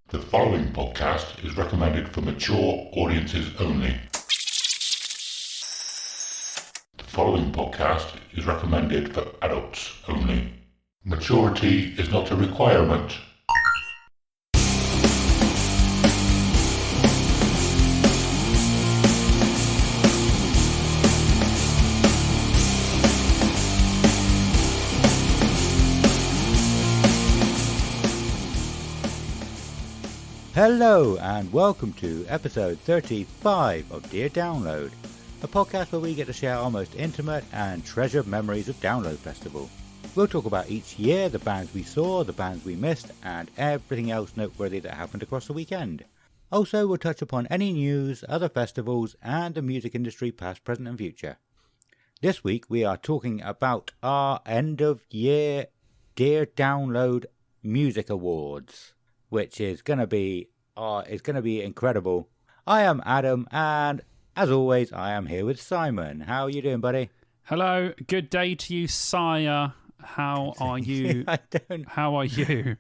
The following podcast is recommended for mature audiences only. The following podcast is recommended for adults only. Maturity is not a requirement. Hello and welcome to episode 35 of Dear Download, a podcast where we get to share our most intimate and treasured memories of Download Festival. We'll talk about each year, the bands we saw, the bands we missed, and everything else noteworthy that happened across the weekend. Also, we'll touch upon any news, other festivals, and the music industry past, present and future. This week we are talking about our end of year Dear Download Music Awards, which is going to be incredible. I am Adam, and as always, I am here with Simon. How are you doing, buddy? Hello, good day to you, sire. How are you? How are you?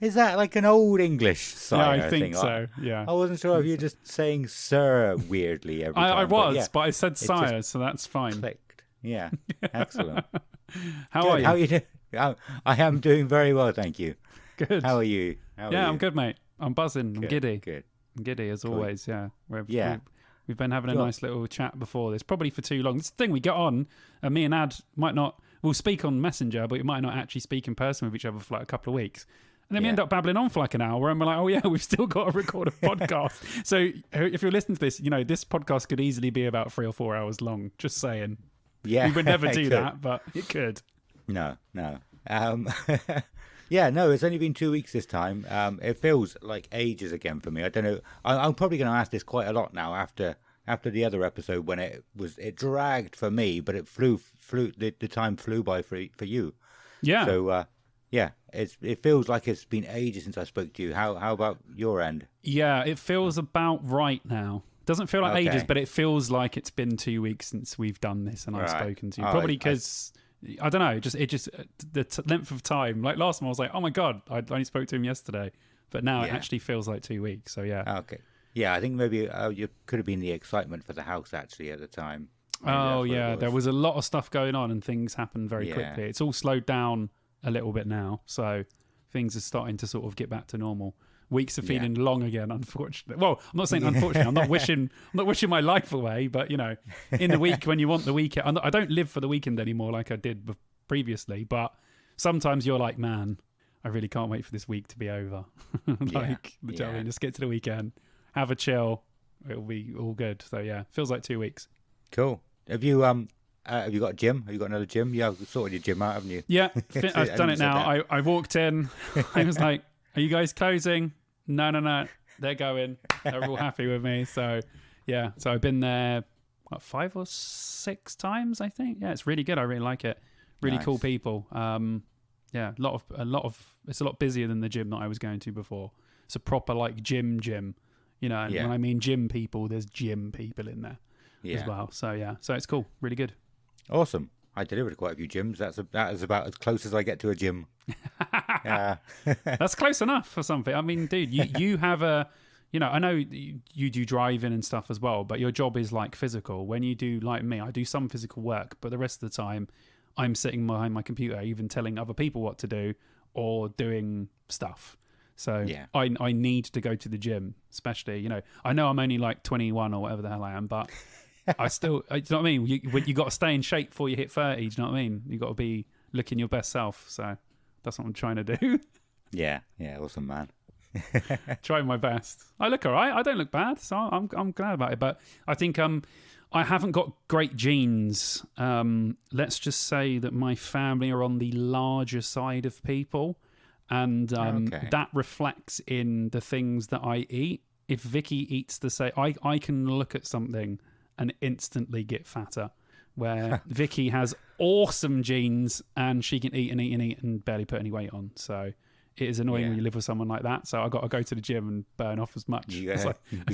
Is that like an old English sire? Yeah, I think thing? so. Yeah. I wasn't sure if you were just saying sir weirdly every time. I was, but I it said sire, so that's fine. Clicked. Yeah, excellent. How are you? How are you doing? I am doing very well, thank you. Good. How are you? I'm good, mate. I'm buzzing. I'm giddy. Good. I'm giddy as always. Yeah. We've been having a Cool. nice little chat before this, probably for too long. This thing we get on, and me and Ad we'll speak on Messenger, but we might not actually speak in person with each other for like a couple of weeks. And then we end up babbling on for like an hour, and we're like, oh yeah, we've still got to record a podcast. So if you're listening to this, this podcast could easily be about 3 or 4 hours long. Just saying. Yeah. We would never do Could. that, but it could. No. Yeah, no, it's only been 2 weeks this time. It feels like ages again for me. I don't know. I'm probably going to ask this quite a lot now after the other episode when it dragged for me, but it the time flew by for you. Yeah. So it feels like it's been ages since I spoke to you. How about your end? Yeah, it feels about right now. Doesn't feel like ages, but it feels like it's been 2 weeks since we've done this and I've spoken to you. Probably because I don't know, the length of time. Like last time I was like, oh my God, I only spoke to him yesterday. But now it actually feels like 2 weeks. So yeah. Okay. Yeah, I think maybe you could have been the excitement for the house actually at the time. Maybe there was a lot of stuff going on and things happened very quickly. It's all slowed down a little bit now. So things are starting to sort of get back to normal. Weeks are feeling long again, unfortunately. Well, I'm not saying unfortunately. I'm not wishing my life away. But in the week when you want the weekend, I don't live for the weekend anymore like I did previously. But sometimes you're like, man, I really can't wait for this week to be over. Just get to the weekend, have a chill. It'll be all good. So yeah, feels like 2 weeks. Cool. Have you got a gym? Have you got another gym? Yeah, you've sorted your gym out, haven't you? Yeah, I've done it now. I walked in. I was like, are you guys closing? No. They're going. They're all happy with me. So, yeah. So I've been there, 5 or 6 times, I think. Yeah, it's really good. I really like it. Really Nice. cool people. Yeah, it's a lot busier than the gym that I was going to before. It's a proper like gym. And when I mean gym people, there's gym people in there as well. So yeah, so it's cool. Really good. Awesome. I delivered quite a few gyms. That is about as close as I get to a gym. That's close enough for something. I mean, dude, you have I know you do driving and stuff as well, but your job is like physical. When you do like me, I do some physical work, but the rest of the time I'm sitting behind my computer, even telling other people what to do or doing stuff. So I need to go to the gym, especially, I know I'm only like 21 or whatever the hell I am, but I still, do you know what I mean? You got to stay in shape before you hit 30, do you know what I mean? You got to be looking your best self. So that's what I'm trying to do. Yeah, awesome, man. Trying my best. I look all right. I don't look bad, so I'm glad about it. But I think I haven't got great genes. Let's just say that my family are on the larger side of people, and that reflects in the things that I eat. If Vicky eats the same, I can look at something and instantly get fatter. Where Vicky has awesome genes and she can eat and barely put any weight on. So it is annoying when you live with someone like that. So I got to go to the gym and burn off as much as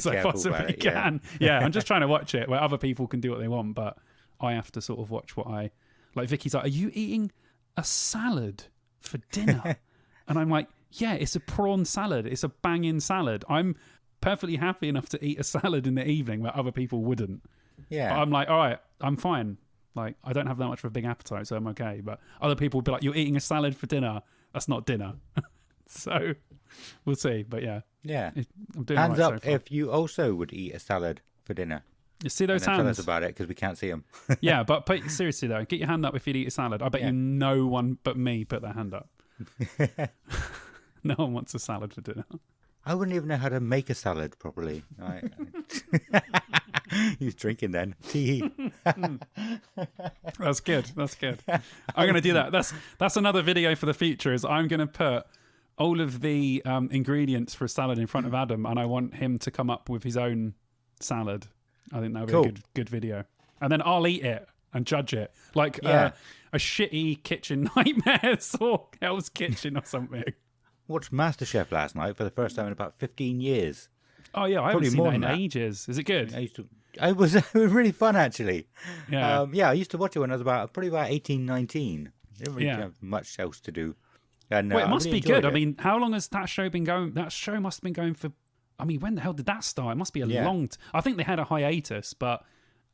I possibly can. Yeah, I'm just trying to watch it where other people can do what they want, but I have to sort of watch what like Vicky's like, are you eating a salad for dinner? And I'm like, Yeah, it's a prawn salad. It's a banging salad. I'm perfectly happy enough to eat a salad in the evening where other people wouldn't. Yeah. But I'm like, all right, I'm fine. Like, I don't have that much of a big appetite, so I'm okay. But other people would be like, you're eating a salad for dinner. That's not dinner. So we'll see. But yeah. Yeah. I'm doing Hands all right up so far. if you also would eat a salad for dinner. You see those And then tell us hands? about it because we can't see them. Yeah, but seriously though, get your hand up if you'd eat a salad. I bet you no one but me put their hand up. No one wants a salad for dinner. I wouldn't even know how to make a salad properly. He's drinking then. Tea. That's good. That's good. I'm going to do that. That's another video for the future. Is I'm going to put all of the ingredients for a salad in front of Adam, and I want him to come up with his own salad. I think that would be a good video. And then I'll eat it and judge it, like a shitty kitchen nightmares or Hell's Kitchen or something. Watched MasterChef last night for the first time in about 15 years. Oh yeah, I Probably haven't seen more that in than that. ages. Is it good? It was really fun actually. Yeah. I used to watch it when I was probably about 18, 19. Didn't really have much else to do. And, Well, it I must really be good. enjoyed I it. mean, how long has that show been going? That show must have been going for. I mean, when the hell did that start? It must be a long. I think they had a hiatus, but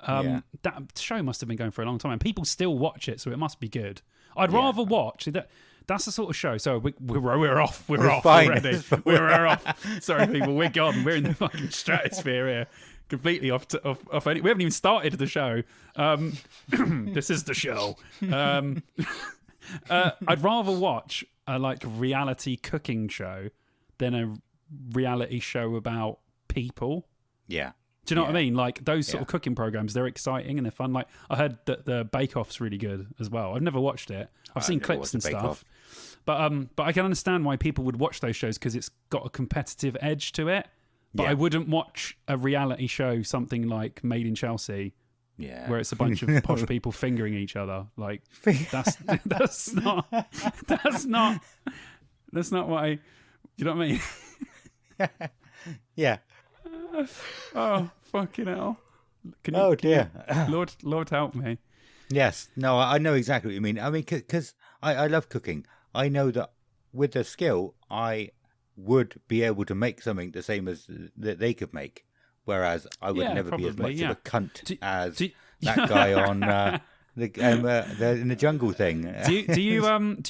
that show must have been going for a long time, and people still watch it, so it must be good. I'd rather watch that. That's the sort of show. So we're off. We're off fine. already. We're off. Sorry, people. We're gone. We're in the fucking stratosphere here. Completely off. We haven't even started the show. This is the show. I'd rather watch a reality cooking show than a reality show about people. Yeah. Do you know what I mean? Like those sort of cooking programs, they're exciting and they're fun. Like I heard that the Bake Off's really good as well. I've never watched it. I've seen never clips watched and the Bake stuff. Off. But I can understand why people would watch those shows because it's got a competitive edge to it. But Yeah. I wouldn't watch a reality show, something like Made in Chelsea, Yeah. where it's a bunch of posh people fingering each other. Like that's not what I. You know what I mean? Yeah. Oh fucking hell! Oh dear. Lord help me. Yes. No, I know exactly what you mean. I mean, because I love cooking. I know that with the skill, I would be able to make something the same as that they could make. Whereas I would Yeah, never be as probably, much of a cunt as do- that guy on the in the jungle thing. Do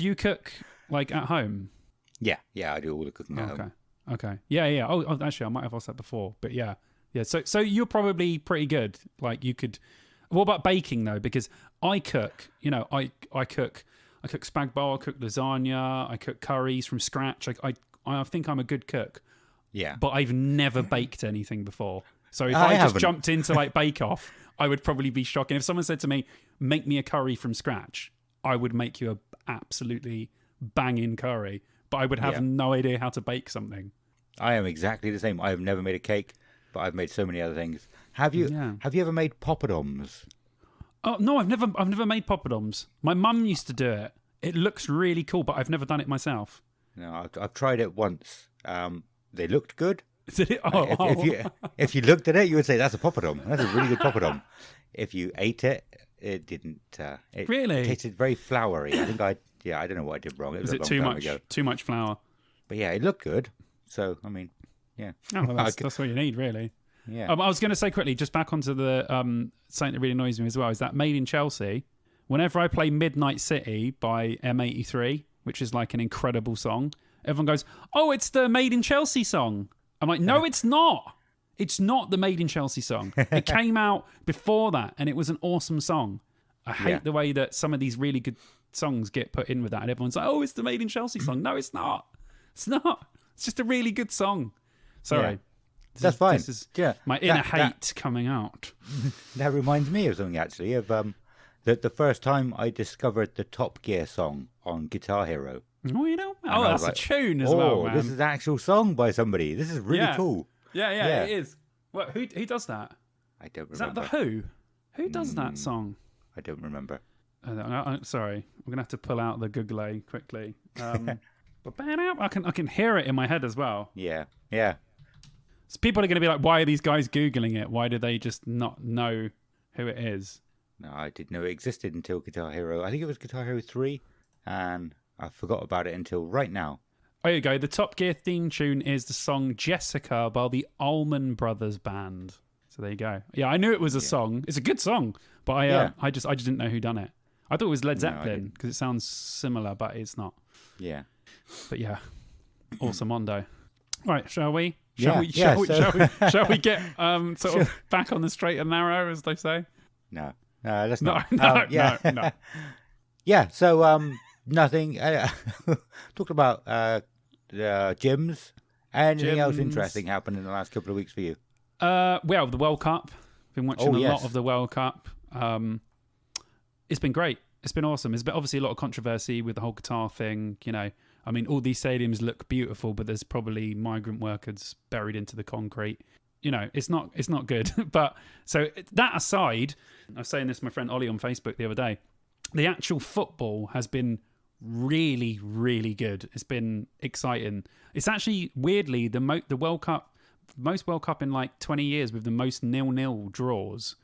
you cook like at home? Yeah, I do all the cooking at Okay. home. Okay. Yeah. Oh, actually, I might have asked that before, but yeah. So you're probably pretty good. Like you could. What about baking though? Because I cook. You know, I cook. I cook spag bol. I cook lasagna. I cook curries from scratch. I think I'm a good cook, Yeah. but I've never baked anything before. So if I I just haven't. jumped into like Bake Off, I would probably be shocked. And if someone said to me, "Make me a curry from scratch," I would make you a absolutely banging curry. But I would have no idea how to bake something. I am exactly the same. I have never made a cake, but I've made so many other things. Have you? Yeah. Have you ever made poppadoms? Oh no, I've never made poppadoms. My mum used to do it. It looks really cool, but I've never done it myself. No, I've tried it once. They looked good. Did it? If you looked at it, you would say that's a poppadom. That's a really good poppadom. If you ate it, it didn't. It Really? tasted very floury. I think I don't know what I did wrong. It was Is a it long too time much? ago. Too much flour? But yeah, it looked good. So I mean, yeah. Oh, well, that's what you need, really. Yeah. I was going to say quickly, just back onto the something that really annoys me as well is that Made in Chelsea. Whenever I play Midnight City by M83, which is like an incredible song, everyone goes, "Oh, it's the Made in Chelsea song." I'm like, "No, it's not. It's not the Made in Chelsea song. It came out before that, and it was an awesome song." I hate the way that some of these really good songs get put in with that, and everyone's like, "Oh, it's the Made in Chelsea song." No, it's not. It's not. It's just a really good song. Sorry. Yeah. That's fine. This is Yeah, my inner that- hate coming out. That reminds me of something actually. Of the first time I discovered the Top Gear song on Guitar Hero. Oh, you know? I Oh, was that's like, a tune as oh, well, man. this is an actual song by somebody. This is really Yeah. cool. Yeah, Yeah. it is. What? Who does that? I don't Is that remember. the Who? Who does that song? I don't remember. Sorry, I'm gonna have to pull out the Google quickly. But I can hear it in my head as well. Yeah. So people are going to be like, "Why are these guys googling it? Why do they just not know who it is?" No, I didn't know it existed until Guitar Hero. I think it was Guitar Hero 3, and I forgot about it until right now. There you go. The Top Gear theme tune is the song Jessica by the Allman Brothers Band. So there you go. Yeah, I knew it was a song. It's a good song, but I just didn't know who done it. I thought it was Led Zeppelin because it sounds similar, but it's not. Yeah. But yeah, awesome Mondo. Right, shall we? Shall we get sort of back on the straight and narrow, as they say? No, let's not. No. Yeah. So nothing. Talked about gyms. Anything else interesting happened in the last couple of weeks for you? Well, the World Cup. Been watching a lot of the World Cup. It's been great. It's been awesome. There's been obviously a lot of controversy with the whole Qatar thing. You know, I mean, all these stadiums look beautiful, but there's probably migrant workers buried into the concrete. You know, it's not good. But so that aside, I was saying this to my friend Ollie on Facebook the other day. The actual football has been really, really good. It's been exciting. It's actually weirdly the World Cup, most World Cup in like 20 years with the most 0-0 draws,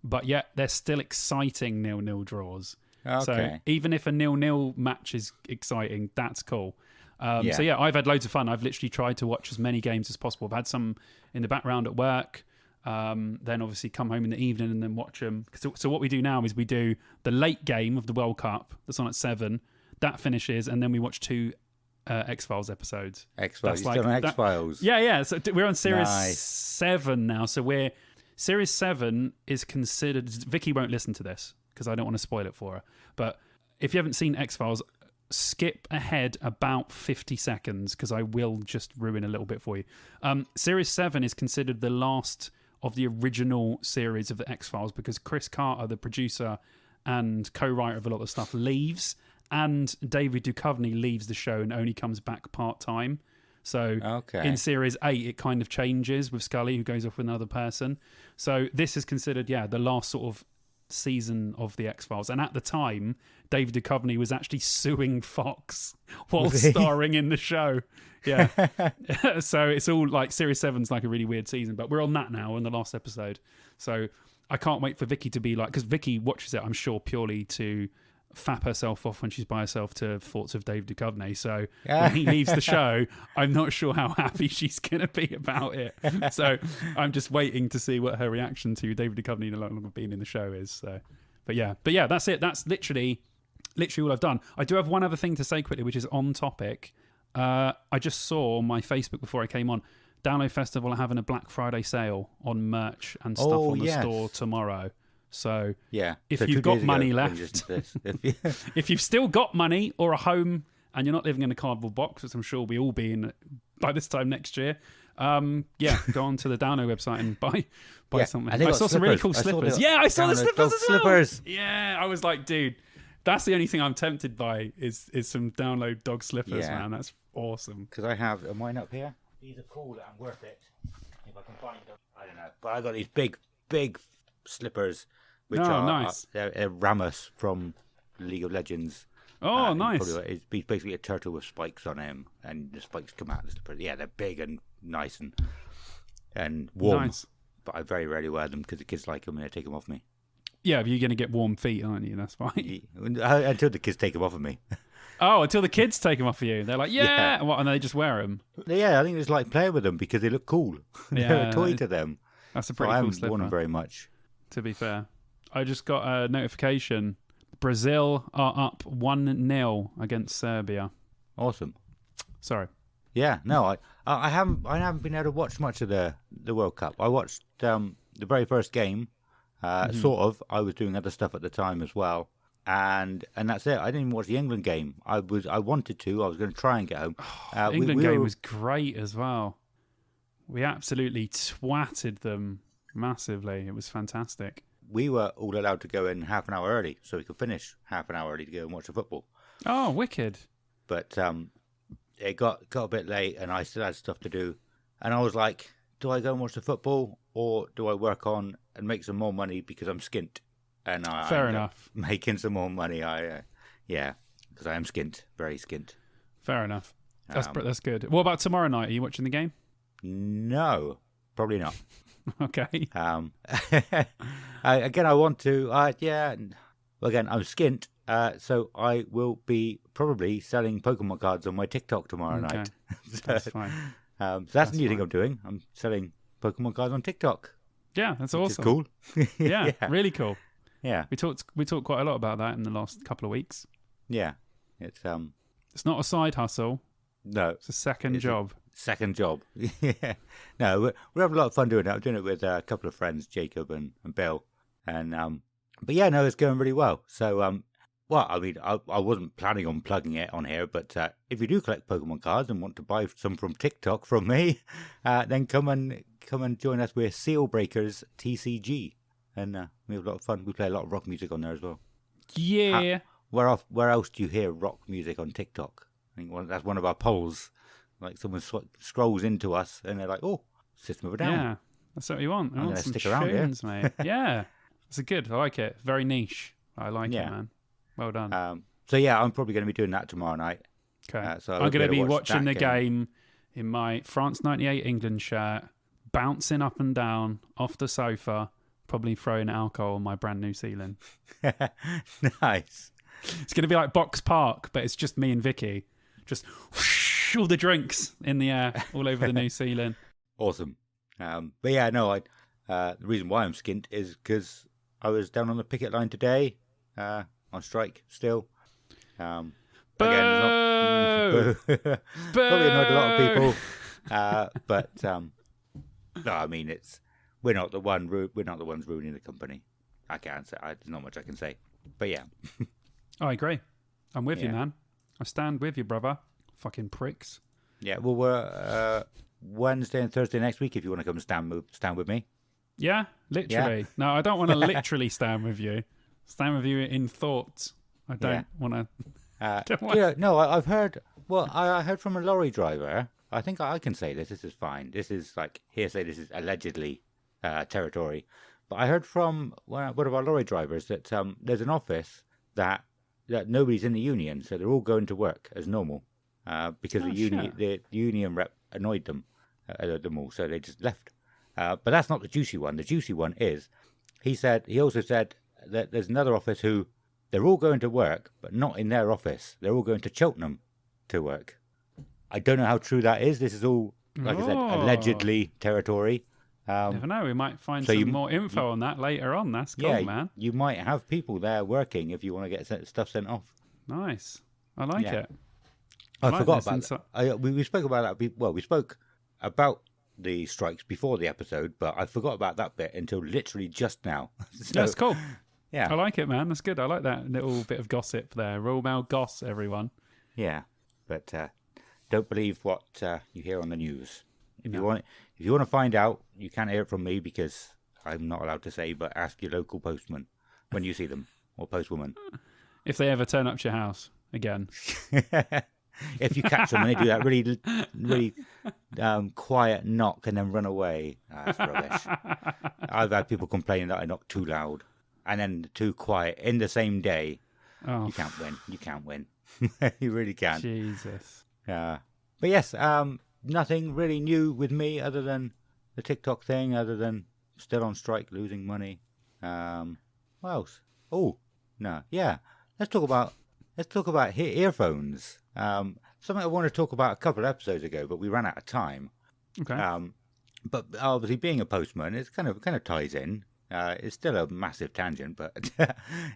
but yet they're still exciting 0-0 draws. Okay. So even if a 0-0 match is exciting, that's cool. So yeah, I've had loads of fun. I've literally tried to watch as many games as possible. I've had some in the background at work. Then obviously come home in the evening and then watch them. So what we do now is we do the late game of the World Cup that's on at 7. That finishes, and then we watch 2 X-Files episodes. X-Files. You're still on X-Files. Yeah. So we're on series 7 now. So series 7 is considered. Vicky won't listen to this because I don't want to spoil it for her. But if you haven't seen X-Files, skip ahead about 50 seconds because I will just ruin a little bit for you. Series 7 is considered the last of the original series of the X-Files because Chris Carter, the producer and co-writer of a lot of stuff, leaves, and David Duchovny leaves the show and only comes back part-time. So in series 8, it kind of changes with Scully, who goes off with another person. So this is considered, the last sort of season of the X-Files. And at the time, David Duchovny was actually suing Fox while starring in the show. Yeah. So it's all like series 7's like a really weird season, but we're on that now in the last episode. So I can't wait for Vicky to be like, because Vicky watches it, I'm sure, purely to fap herself off when she's by herself to thoughts of David Duchovny. So when he leaves the show, I'm not sure how happy she's going to be about it. So I'm just waiting to see what her reaction to David Duchovny no longer being in the show is. So, but yeah, that's it. That's literally all I've done. I do have one other thing to say quickly, which is on topic. I just saw on my Facebook before I came on, Download Festival are having a Black Friday sale on merch and stuff on the store tomorrow. So if you've got money left, if you've still got money or a home and you're not living in a cardboard box, which I'm sure we all be in by this time next year, go on to the Download website and buy something. I saw some really cool slippers. I saw the slippers as well. Yeah, I was like, dude, that's the only thing I'm tempted by is some Download dog slippers, man. That's awesome. Because I have mine up here. These are cool and worth it. If I can find them, I don't know. But I got these big slippers. Which are nice. They're Ramos from League of Legends. Oh, nice. It's basically a turtle with spikes on him, and the spikes come out of the slipper. Yeah, they're big and nice and warm. Nice. But I very rarely wear them because the kids like them and they take them off me. Yeah, but you're going to get warm feet, aren't you? That's fine. Until the kids take them off of me. Oh, until the kids take them off of you. They're like, yeah. What, and they just wear them? Yeah, I think it's like playing with them because they look cool. They're a toy to them. That's a pretty cool slipper. I haven't worn them very much. To be fair. I just got a notification. Brazil are up 1-0 against Serbia. Awesome. Sorry. Yeah, no, I haven't been able to watch much of the World Cup. I watched the very first game, sort of. I was doing other stuff at the time as well, and that's it. I didn't even watch the England game. I wanted to. I was going to try and get home. The England game was great as well. We absolutely twatted them massively. It was fantastic. We were all allowed to go in half an hour early, so we could finish half an hour early to go and watch the football. Oh, wicked! But it got a bit late, and I still had stuff to do. And I was like, do I go and watch the football, or do I work on and make some more money because I'm skint? And fair enough. Making some more money, because I am skint, very skint. Fair enough. That's good. What about tomorrow night? Are you watching the game? No, probably not. Okay. Again, I want to. Again, I'm skint, so I will be probably selling Pokemon cards on my TikTok tomorrow Okay. night. That's fine. So that's the new thing I'm doing. I'm selling Pokemon cards on TikTok. Yeah, that's Which awesome. is cool. Yeah, really cool. Yeah. We talked quite a lot about that in the last couple of weeks. Yeah. It's It's not a side hustle. no It's a second job. second job. Yeah. No, we're having a lot of fun doing it. I'm doing it with a couple of friends, Jacob and Bill, and but yeah, no, it's going really well. So well, I mean, I wasn't planning on plugging it on here, but if you do collect Pokemon cards and want to buy some from TikTok from me, then come and join us with Seal Breakers TCG, and we have a lot of fun. We play a lot of rock music on there as well. Yeah. Where else do you hear rock music on TikTok? I think that's one of our polls. Like someone scrolls into us and they're like, "Oh, System of a Down." Yeah. That's what you want. I I'm want gonna some stick around here. tunes, mate. Yeah. It's good. I like it. Very niche. I like Yeah. it, man. Well done. So yeah, I'm probably going to be doing that tomorrow night. Okay. so I'm I'll going to be be able to watch watching the that game in my France 98 England shirt, bouncing up and down off the sofa, probably throwing alcohol on my brand new ceiling. Nice. It's going to be like Box Park, but it's just me and Vicky. Just whoosh, all the drinks in the air, all over the new ceiling. Awesome. But yeah, no, the reason why I'm skint is because I was down on the picket line today, on strike still. Again, Boo! probably annoyed a lot of people. But no, I mean we're not the ones ruining the company. I can't say. There's not much I can say. But yeah, I agree. I'm with you, Yeah. man. I stand with you, brother. Fucking pricks. yeah. Well, we're Wednesday and Thursday next week if you want to come stand with me. Yeah, literally. No, I don't want to literally stand with you. Stand with you in thought. I don't Yeah. want to. Don't want- Yeah, no, I've heard. Well, I heard from a lorry driver. I think I can say this. This is fine. This is like hearsay. This is allegedly territory. But I heard from one of our lorry drivers that there's an office that nobody's in the union, so they're all going to work as normal because the union rep annoyed them all, so they just left. But that's not the juicy one. The juicy one is he also said that there's another office who they're all going to work, but not in their office. They're all going to Cheltenham to work. I don't know how true that is. This is all, like I said, allegedly territory. Never know. We might find so some more info on that later on. That's cool, yeah, man. you might have people there working if you want to get stuff sent off. Nice. I like Yeah. it. I like forgot this about that. We spoke about that. Well, we spoke about the strikes before the episode, but I forgot about that bit until literally just now. So, That's cool. Yeah, I like it, man. That's good. I like that little bit of gossip there. Royal Mail goss, everyone. yeah. But don't believe what you hear on the news. If No. you want to find out, you can't hear it from me because I'm not allowed to say. But ask your local postman when you see them, or postwoman. If they ever turn up to your house again. If you catch them and they do that really quiet knock and then run away, that's rubbish. I've had people complaining that I knock too loud and then too quiet in the same day. Oh, You can't win. You can't win. You really can't. Jesus. But yes, nothing really new with me other than the TikTok thing, other than still on strike, losing money. What else? Oh, no, yeah. Let's talk about earphones. Something I wanted to talk about a couple of episodes ago, but we ran out of time. Okay. But obviously, being a postman, it's kind of ties in. It's still a massive tangent, but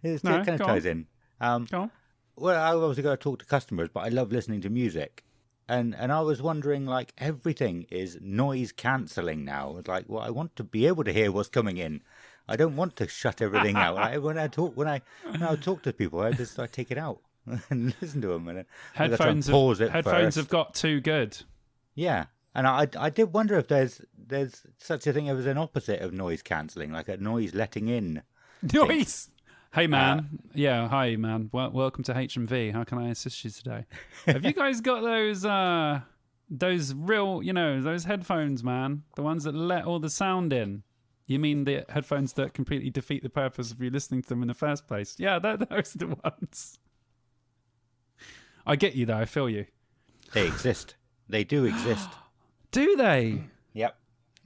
it still kind of go ties on. in. Go on. Well, I obviously got to talk to customers, but I love listening to music. And I was wondering, like, everything is noise cancelling now. It's like, well, I want to be able to hear what's coming in. I don't want to shut everything out. When I talk to people, I just take it out and listen to them. And I gotta try and pause it Headphones first. have got too good. Yeah, and I did wonder if there's such a thing as an opposite of noise cancelling, like a noise letting in. Noise. Hey man, yeah, hi man. Welcome to HMV. How can I assist you today? Have you guys got those real, those headphones, man? The ones that let all the sound in. You mean the headphones that completely defeat the purpose of you listening to them in the first place? Yeah, those are the ones. I get you though. I feel you. They exist. They do exist. Do they? Yep,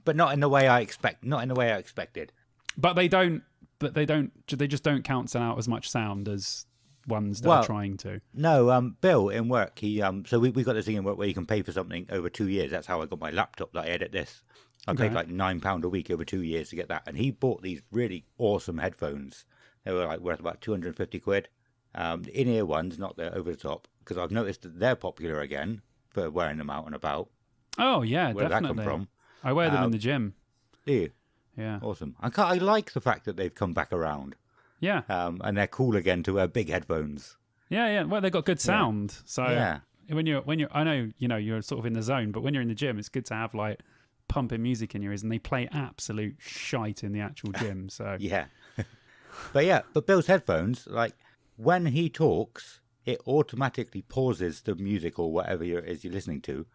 but not in the way I expect. Not in the way I expected. But they don't. They just don't cancel out as much sound as ones that Well, are trying to. No, Bill in work, he so we got this thing in work where you can pay for something over 2 years. That's how I got my laptop that I edit this. I paid Okay. like £9 a week over 2 years to get that, and he bought these really awesome headphones. They were like worth about 250 quid. The in-ear ones, not the over the top, because I've noticed that they're popular again for wearing them out and about. Oh yeah, Where did that definitely. come from? I wear them in the gym. Do you? Yeah, Awesome. I like the fact that they've come back around, yeah, and they're cool again to wear big headphones. yeah. Well, they've got good sound. So Yeah. when you're, I know you're sort of in the zone, but when you're in the gym, it's good to have like pumping music in your ears, and they play absolute shite in the actual gym. So Yeah. but Bill's headphones, like when he talks, it automatically pauses the music or whatever it is you're listening to.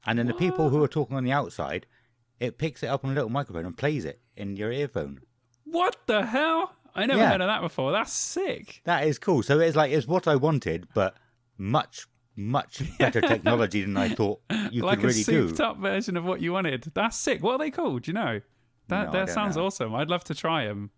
And then the people who are talking on the outside, it picks it up on a little microphone and plays it in your earphone. what the hell? I never Yeah. heard of that before. That's sick. That is cool. So it's what I wanted, but much, much better technology than I thought you Like could a really do. souped up version of what you wanted. That's sick. What are they called? Do you know? No, I That don't sounds know. awesome. I'd love to try them.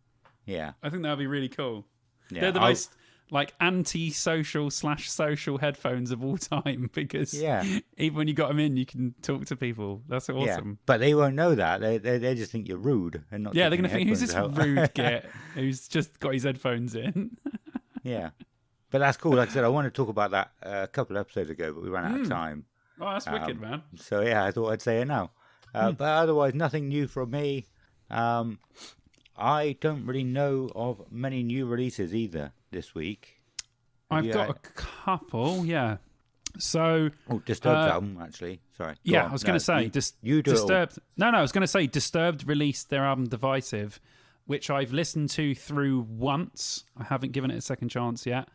Yeah. I think that would be really cool. Yeah. They're the most like anti-social / social headphones of all time because Yeah. even when you got them in, you can talk to people. That's Yeah. awesome. But they won't know that. They just think you're rude and not. Yeah, they're taking going to think, who's this headphones out. rude git who's just got his headphones in? Yeah. But that's cool. Like I said, I wanted to talk about that a couple of episodes ago, but we ran out of time. Oh, that's wicked, man. So yeah, I thought I'd say it now. But otherwise, nothing new from me. I don't really know of many new releases either this week. Have I've you got had- a couple, yeah. So, Oh, Disturbed album, actually. Sorry. Go yeah, on. I was going No, to say, you do it all. Disturbed. No, I was going to say Disturbed released their album Divisive, which I've listened to through once. I haven't given it a second chance yet.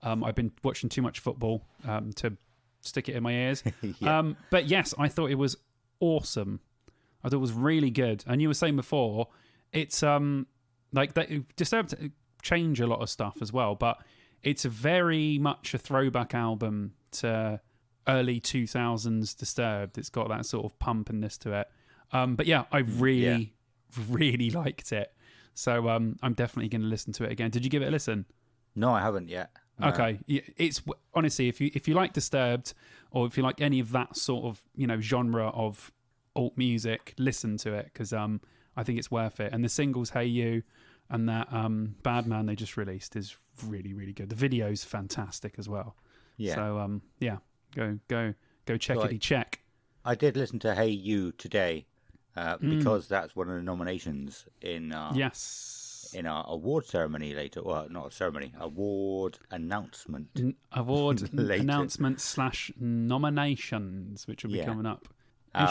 I've been watching too much football to stick it in my ears. Yeah. But yes, I thought it was awesome. I thought it was really good. And you were saying before, it's like they Disturbed change a lot of stuff as well, but it's very much a throwback album to early 2000s Disturbed. It's got that sort of pumpiness to it. But yeah, I really, really liked it. So I'm definitely going to listen to it again. Did you give it a listen? No, I haven't yet. No. Okay, it's honestly, if you like Disturbed, or if you like any of that sort of genre of alt music, listen to it because I think it's worth it. And the singles "Hey You" and that "Bad Man" they just released is really, really good. The video's fantastic as well. Yeah. So yeah, go checkity Right. check. I did listen to Hey You today because that's one of the nominations in Yes. in our award ceremony later. Well, not a ceremony, award announcement. Award Later. announcement / nominations, which will be Yeah. coming up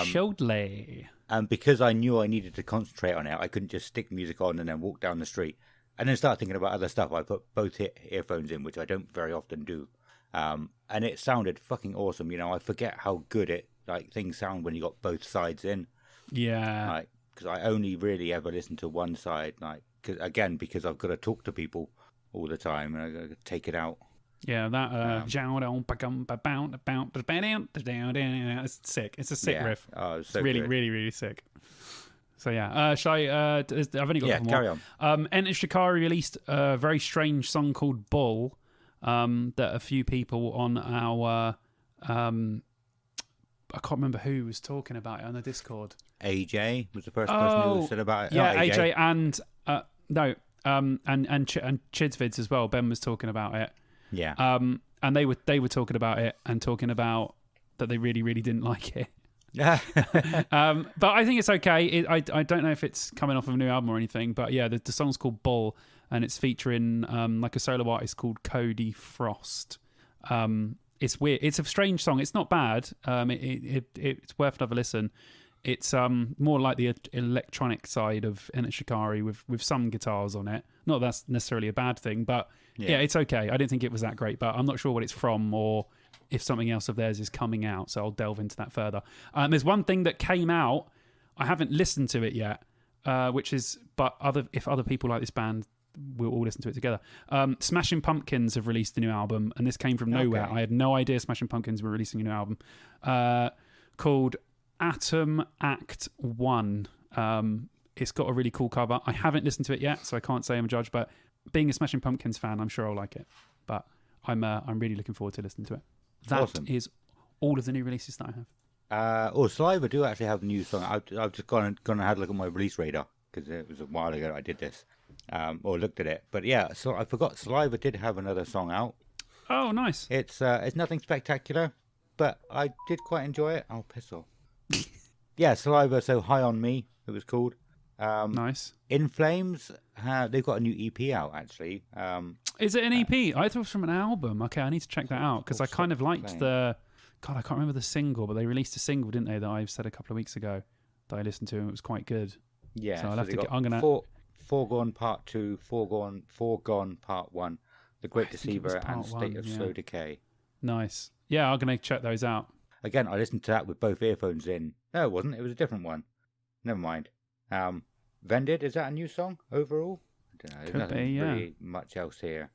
shortly. And because I knew I needed to concentrate on it, I couldn't just stick music on and then walk down the street and then start thinking about other stuff. I put both earphones in, which I don't very often do. And it sounded fucking awesome. I forget how good things sound when you got both sides in. Yeah. Because I only really ever listen to one side. Because I've got to talk to people all the time and I got to take it out. Yeah, that it's sick. It's a sick Yeah. riff. Oh, it's so Really, good. really, really sick. So yeah, shall I? I've only got a Yeah, couple carry more. on. Enter Shikari released a very strange song called "Bull" that a few people on our I can't remember who was talking about it on the Discord. AJ was the first person who said about it. Yeah, Oh, AJ and Chidsvids as well. Ben was talking about it. Yeah. And they were talking about it and talking about that they really, really didn't like it. But I think it's okay. I don't know if it's coming off of a new album or anything, but yeah, the song's called Bull and it's featuring like a solo artist called Cody Frost. It's weird. It's a strange song. It's not bad. It's worth another listen. It's more like the electronic side of Enter Shikari with some guitars on it. Not that that's necessarily a bad thing, but yeah, it's okay. I didn't think it was that great, but I'm not sure what it's from or if something else of theirs is coming out, so I'll delve into that further. There's one thing that came out. I haven't listened to it yet, which is, but if other people like this band, we'll all listen to it together. Smashing Pumpkins have released a new album, and this came from nowhere. Okay. I had no idea Smashing Pumpkins were releasing a new album called Atom Act 1. It's got a really cool cover. I haven't listened to it yet, so I can't say I'm a judge, but being a Smashing Pumpkins fan, I'm sure I'll like it. But I'm really looking forward to listening to it. That is Awesome. all of the new releases that I have. Saliva do actually have a new song. I've just gone and had a look at my release radar because it was a while ago I did this, or looked at it. But yeah, so I forgot Saliva did have another song out. Oh, nice. It's nothing spectacular, but I did quite enjoy it. Oh, piss off. Yeah, Saliva. So High on Me, it was called. Nice. In Flames, they've got a new EP out actually. Is it an EP? I thought it was from an album. Okay, I need to check that out because I kind of liked the. God, I can't remember the single, but they released a single, didn't they? That I said a couple of weeks ago that I listened to, and it was quite good. Yeah, so I'll have to. I'm gonna. Foregone Part 2, Foregone Part 1, The Great Deceiver, and State of Slow Decay. Nice. Yeah, I'm gonna check those out. Again, I listened to that with both earphones in. No, it wasn't. It was a different one. Never mind. Vended, is that a new song overall? I don't know. There's nothing really much else here.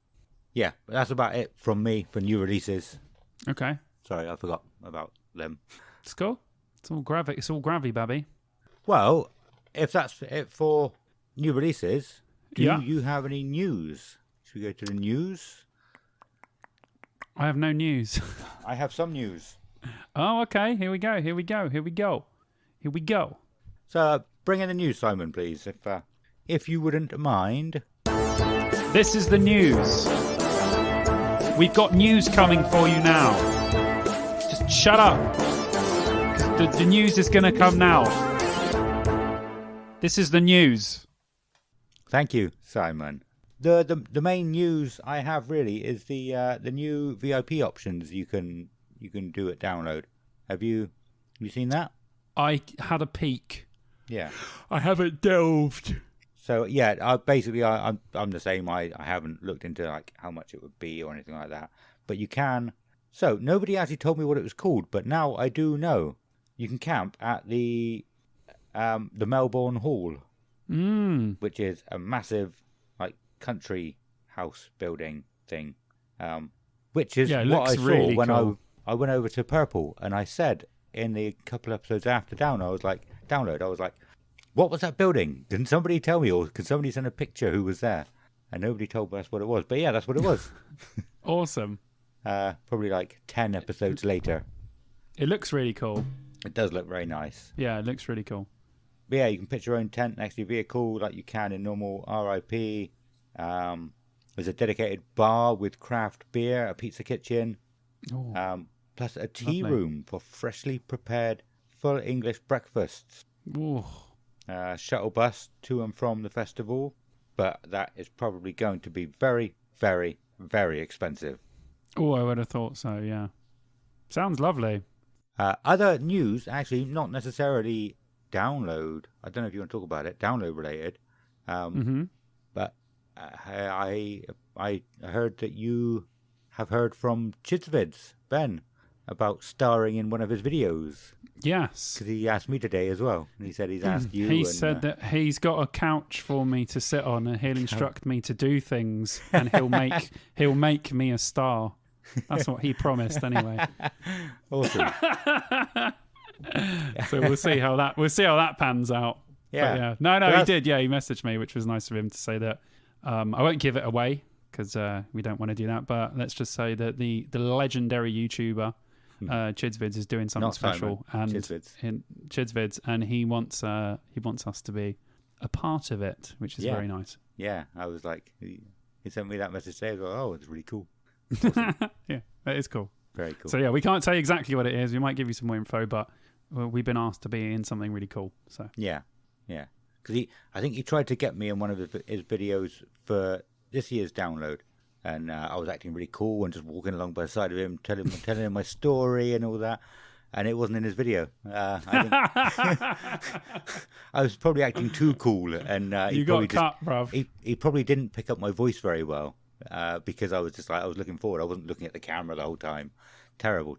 Yeah, but that's about it from me for new releases. Okay. Sorry, I forgot about them. It's cool. It's all gravy. It's all gravy, babby. Well, if that's it for new releases, do you have any news? Should we go to the news? I have no news. I have some news. Oh, okay. Here we go. Here we go. Here we go. Here we go. So, bring in the news, Simon, please, if you wouldn't mind. This is the news. We've got news coming for you now. Just shut up. The news is going to come now. This is the news. Thank you, Simon. The main news I have really is the new VIP options you can do at download. Have you seen that? I had a peek. Yeah. I haven't delved. So yeah, I'm the same. I haven't looked into like how much it would be or anything like that. But you can. So nobody actually told me what it was called, but now I do know. You can camp at the Melbourne Hall, which is a massive like country house building thing. Which is what I saw really when cool. I went over to Purple, and I said in the couple episodes after download, I was like, what was that building? Didn't somebody tell me, or could somebody send a picture who was there? And nobody told us what it was. But yeah, that's what it was. Awesome. Probably like 10 episodes later. It looks really cool. It does look very nice. Yeah, it looks really cool. But yeah, you can pitch your own tent next to your vehicle like you can in normal RIP. There's a dedicated bar with craft beer, a pizza kitchen, plus a tea room for freshly prepared full English breakfasts. Ooh. Shuttle bus to and from the festival, but that is probably going to be very, very, very expensive. Oh, I would have thought so, yeah. Sounds lovely. Other news, actually not necessarily download. I don't know if you want to talk about it, download related. But I heard that you have heard from Chidsvids, Ben, about starring in one of his videos. Yes. Because he asked me today as well. And he said he's asked you. He said that he's got a couch for me to sit on and he'll instruct me to do things and he'll make me a star. That's what he promised anyway. Awesome. So we'll see how that pans out. Yeah. But no, he did. Yeah, he messaged me, which was nice of him to say that. I won't give it away because we don't want to do that. But let's just say that the legendary YouTuber Chidsvids is doing something special, and Chidsvids, and he wants us to be a part of it, which is very nice. Yeah, I was like, he sent me that message today. I was like, oh, it's really cool. Awesome. Yeah, that is cool. Very cool. So yeah, we can't tell you exactly what it is. We might give you some more info, but we've been asked to be in something really cool. So yeah, because I think he tried to get me in one of his videos for this year's download. And I was acting really cool and just walking along by the side of him, telling him my story and all that. And it wasn't in his video. I think I was probably acting too cool. And you got cut, bruv. He probably didn't pick up my voice very well because I was just like, I was looking forward. I wasn't looking at the camera the whole time. Terrible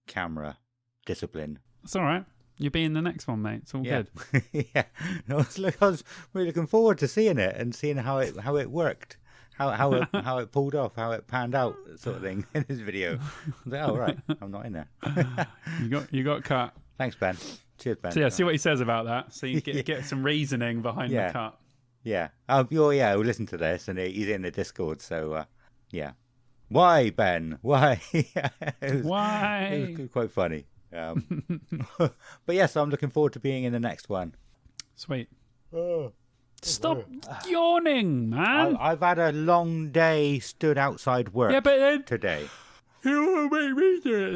camera discipline. It's all right. You'll be in the next one, mate. It's all good. Yeah. I was really looking forward to seeing it and seeing how it worked. How it pulled off, how it panned out, sort of thing in his video. I was like, oh right, I'm not in there. You got cut. Thanks, Ben. Cheers, Ben. So yeah, see what he says about that. So you get some reasoning behind the cut. Yeah. We'll listen to this, and he's in the Discord. So Yeah. Why, Ben? Why? Why? It was quite funny. But yes, I'm looking forward to being in the next one. Sweet. Stop yawning, man. I've had a long day stood outside work Yeah, but then today. you want to make me do it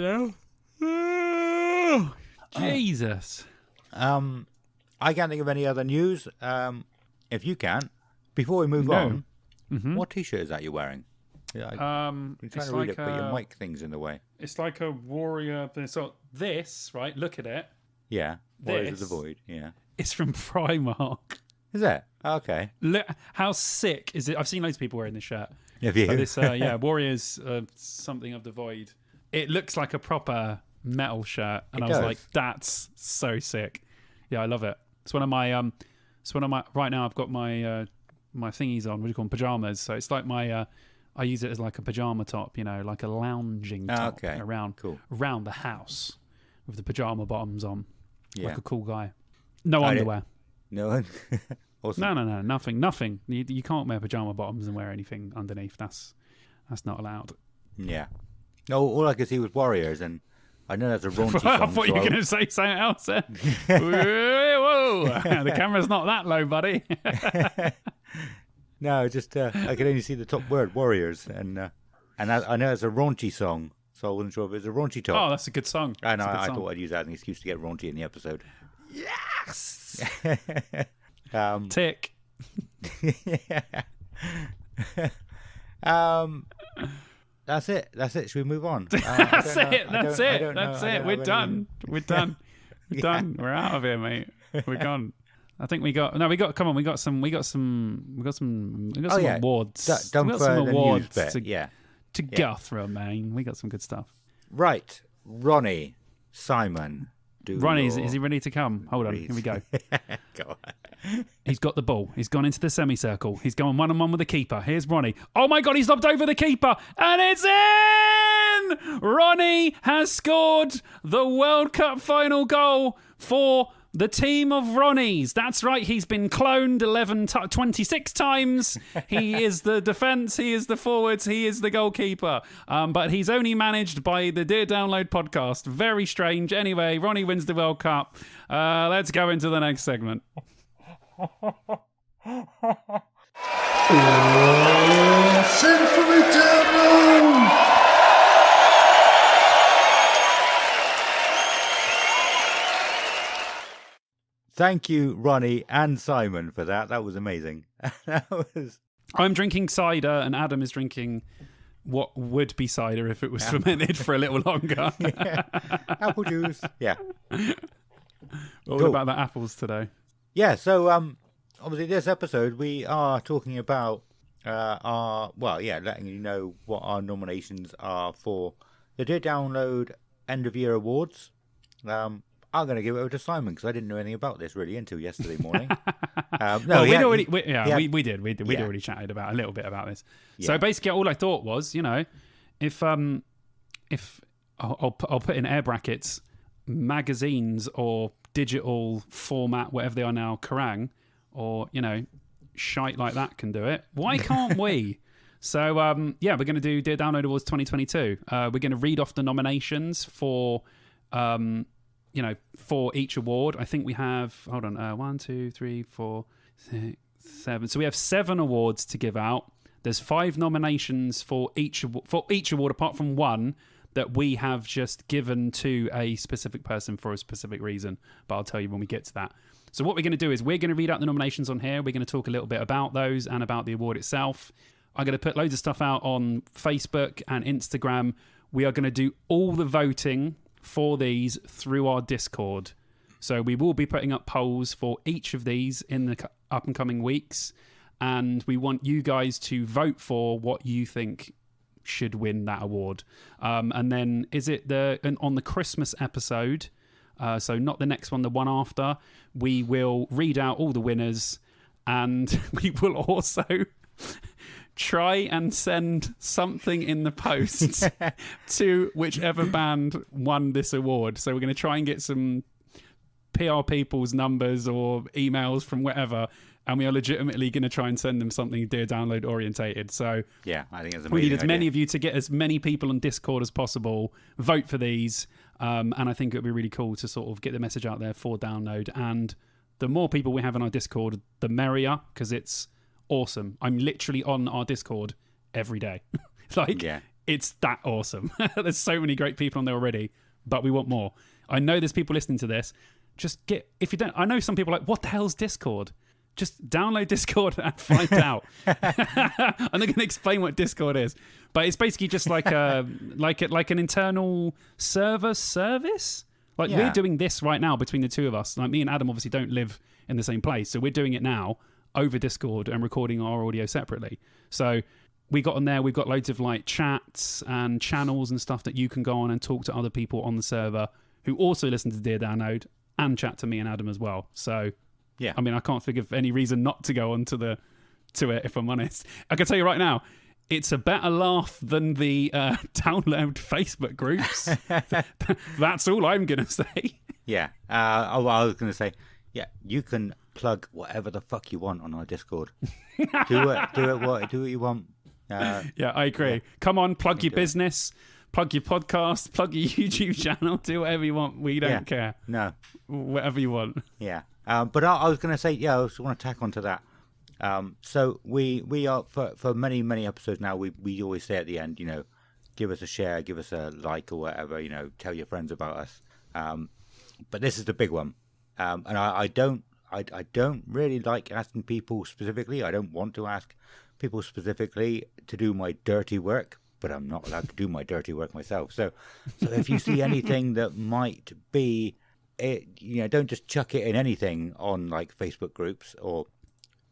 now. Jesus. I can't think of any other news. If you can, before we move on, what T-shirt is that you're wearing? Yeah, I'm trying it's to read like it, but your mic thing's in the way. It's like a warrior. So this, right? Look at it. Yeah, Warriors of This- the Void. Yeah, It's from Primark. is it? Okay. Look how sick is it? I've seen loads of people wearing this shirt. Have you? But this, Warriors something of the Void. It looks like a proper metal shirt, and It I was does. like, "That's so sick." Yeah, I love it. It's one of my right now. I've got my my thingies on. What do you call them? Pajamas. So it's like my. I use it as like a pajama top, like a lounging top okay. around the house with the pajama bottoms on, Yeah. like a cool guy. No I did- underwear. No one. Awesome. No, nothing. You can't wear pajama bottoms and wear anything underneath. That's not allowed. Yeah. No, all I could see was Warriors, and I know that's a raunchy song. I thought you were so going to say something else then. Whoa, the camera's not that low, buddy. No, just I could only see the top word, Warriors, and I know it's a raunchy song, so I wasn't sure if it was a raunchy top. Oh, that's a good song. And That's a good I song. thought I'd use that as an excuse to get raunchy in the episode. Yes! That's Tick. it. Should we move on? That's it. We're We're done. We're done. We're done. We're out of here, mate. We're gone. I think we got some awards. Done we got for some the news awards bit. to Yeah. go through, man. We got some good stuff. Right. Ronnie, Simon. Ronnie, is he ready to come? Hold on. Here we go. Go on. He's got the ball. He's gone into the semicircle. He's going one-on-one with the keeper. Here's Ronnie. Oh my God, he's lobbed over the keeper. And it's in! Ronnie has scored the World Cup final goal for the team of Ronnies. That's right. He's been cloned 26 times. He is the defence. He is the forwards. He is the goalkeeper. But he's only managed by the Dear Download podcast. Very strange. Anyway, Ronnie wins the World Cup. Let's go into the next segment. Sing for me, Daniel! Thank you, Ronnie and Simon, for that. That was amazing. That was. I'm drinking cider, and Adam is drinking what would be cider if it was fermented for a little longer. Apple juice. Yeah. All Cool. about the apples today. Yeah, so obviously this episode we are talking about letting you know what our nominations are for the Dear Download End of Year Awards. I'm going to give it over to Simon because I didn't know anything about this really until yesterday morning. We already Yeah. chatted about a little bit about this. Yeah. So basically, all I thought was, if I'll put in air brackets, magazines or digital format, whatever they are now, Kerrang, or shite like that can do it. Why can't we? So we're going to do Dear Download Awards 2022. We're going to read off the nominations for for each award. I think we have, 1, 2, 3, 4, 6, 7. So we have 7 awards to give out. There's 5 nominations for each award, apart from one that we have just given to a specific person for a specific reason. But I'll tell you when we get to that. So what we're going to do is we're going to read out the nominations on here. We're going to talk a little bit about those and about the award itself. I'm going to put loads of stuff out on Facebook and Instagram. We are going to do all the voting for these through our Discord. So we will be putting up polls for each of these in the up and coming weeks. And we want you guys to vote for what you think should win that award. And then is it on the Christmas episode, so not the next one, the one after, we will read out all the winners, and we will also try and send something in the post to whichever band won this award. So we're going to try and get some PR people's numbers or emails from whatever, and we are legitimately going to try and send them something Dear Download orientated. So Yeah, I think it's amazing. we need as many idea. of you to get as many people on Discord as possible. Vote for these, and I think it would be really cool to sort of get the message out there for Download. And the more people we have in our Discord, the merrier, because it's awesome. I'm literally on our Discord every day. Like, Yeah. it's that awesome. There's so many great people on there already, but we want more. I know there's people listening to this. Just if you don't, I know some people are like, what the hell's Discord? Just download Discord and find out. I'm not going to explain what Discord is, but it's basically just like like an internal server service. Like, Yeah. we're doing this right now between the two of us. Like, me and Adam obviously don't live in the same place, so we're doing it now over Discord and recording our audio separately. So we got on there. We've got loads of like chats and channels and stuff that you can go on and talk to other people on the server who also listen to Dear Download and chat to me and Adam as well. So, Yeah. I mean, I can't think of any reason not to go on to it, if I'm honest. I can tell you right now, it's a better laugh than the Download Facebook groups. That's all I'm going to say. Yeah. I was going to say, yeah, you can plug whatever the fuck you want on our Discord. do what you want. Yeah, I agree. Come on, plug your business, plug your podcast, plug your YouTube channel, do whatever you want. We don't care. No. Whatever you want. Yeah. But I was going to say, I just want to tack onto that. So we are, for many, many episodes now, we always say at the end, give us a share, give us a like or whatever, tell your friends about us. But this is the big one. And I don't really like asking people specifically. I don't want to ask people specifically to do my dirty work, but I'm not allowed to do my dirty work myself. So if you see anything that might be, don't just chuck it in anything on like Facebook groups or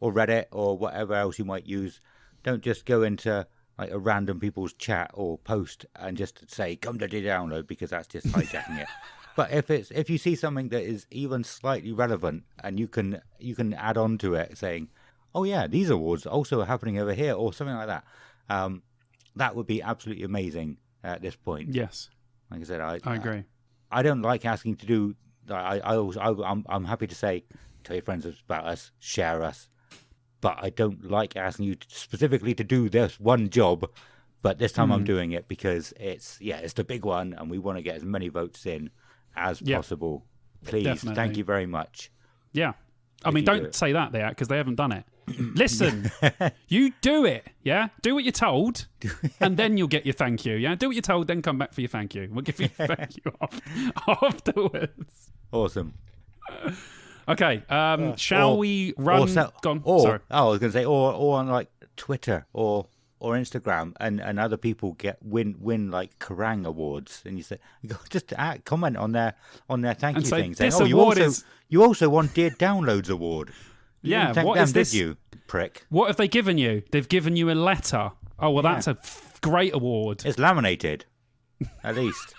Reddit or whatever else you might use. Don't just go into like a random people's chat or post and just say, come to the download, because that's just hijacking it. But if you see something that is even slightly relevant and you can add on to it saying, oh yeah, these awards also are happening over here or something like that, that would be absolutely amazing at this point. Yes. Like I said, I agree. I don't like asking to do. I'm happy to say, tell your friends about us, share us, but I don't like asking you specifically to do this one job. But this time I'm doing it because it's the big one, and we want to get as many votes in as possible. Please, Definitely. Thank you very much. Yeah. I If mean, you do don't it. say that there because they haven't done it. Listen, you do it, yeah? Do what you're told, and then you'll get your thank you, yeah? Do what you're told, then come back for your thank you. We'll give you a thank you afterwards. Awesome. Okay, shall we run... Gone. Sorry. I was going to say, or on like Twitter or Instagram, and other people win like Kerrang awards, and you say, just comment on their thank And you say, thing, saying, "This oh, award is-" you also won Dear Downloads award. You Yeah, didn't thank what them, is this? Did you, prick? What have they given you? They've given you a letter. Oh, well, that's a great award. It's laminated, at least.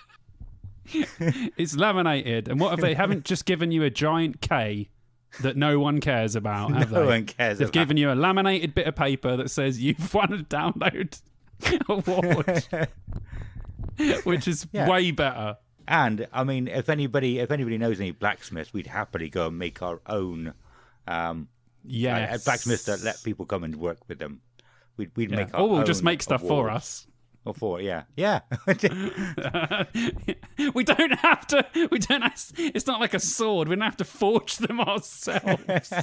It's laminated. And what if they haven't just given you a giant K that no one cares about, have No they? one cares They've about. given you a laminated bit of paper that says you've won a download award, which is Yeah. way better. And I mean, if anybody knows any blacksmiths, we'd happily go and make our own. Yes. Blacksmiths that let people come and work with them. We'd make our Or we'll own just make stuff for awards. us. Or for yeah. We don't have to. It's not like a sword. We don't have to forge them ourselves.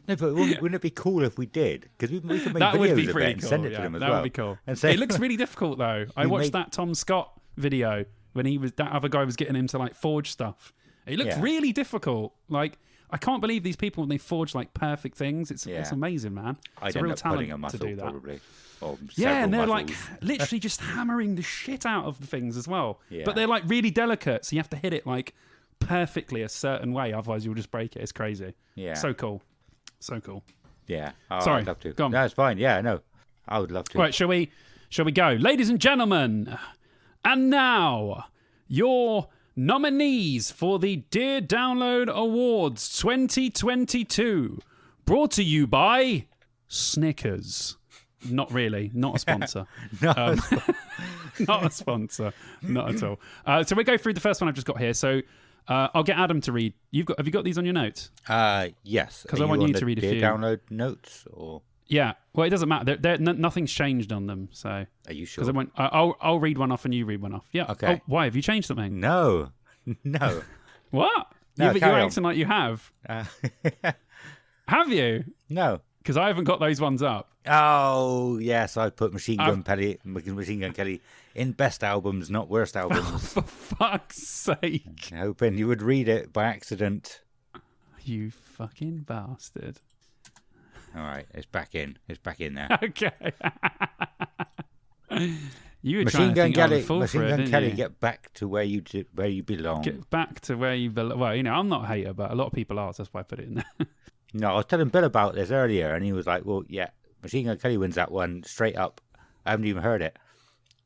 No, but wouldn't it be cool if we did? Because we could make That videos would be of it pretty and cool. send it to Yeah, them as that well. would be cool. And say, It looks really difficult though. I watched made- that Tom Scott video when that other guy was getting him to like forge stuff. It looked Yeah. really difficult. Like, I can't believe these people when they forge like perfect things. It's Yeah. amazing, man. I'd It's a end real up putting a talent muscle to do that. probably. Or Yeah, and they're several like muscles. literally just hammering the shit out of the things as well. Yeah. But they're like really delicate, so you have to hit it like perfectly a certain way, otherwise you'll just break it. It's crazy. Yeah. So cool. So cool. Yeah. Oh, Sorry, I'd love to. go on. No, it's fine. Yeah, no. I would love to. Right, shall we go? Ladies and gentlemen, and now your nominees for the Dear Download Awards 2022, brought to you by Snickers. Not really, not a sponsor. No. Not a sponsor, not at all. So we go through the first one I've just got here. So I'll get Adam to read. Have you got these on your notes? Yes. 'Cause Are I want on you the to read a Dear few. Download notes, or Yeah. Well, it doesn't matter. Nothing's changed on them. So are you sure? because I'll read one off and you read one off. Yeah. Okay. Oh, why have you changed something? No, no. What? No, You're carry on. acting like you have. Uh, Have you? no. Because I haven't got those ones up. Oh yes, I put Machine Gun Kelly in best albums, not worst albums. For fuck's sake! Hoping you would read it by accident. You fucking bastard. All right, it's back in. It's back in there. Okay. You were Machine trying to Gun think I would Kelly, fall Machine for it, Gun didn't Kelly, you? get back to where you belong. Get back to where you belong. Well, I'm not a hater, but a lot of people are. So that's why I put it in there. No, I was telling Bill about this earlier, and he was like, "Well, yeah, Machine Gun Kelly wins that one straight up. I haven't even heard it."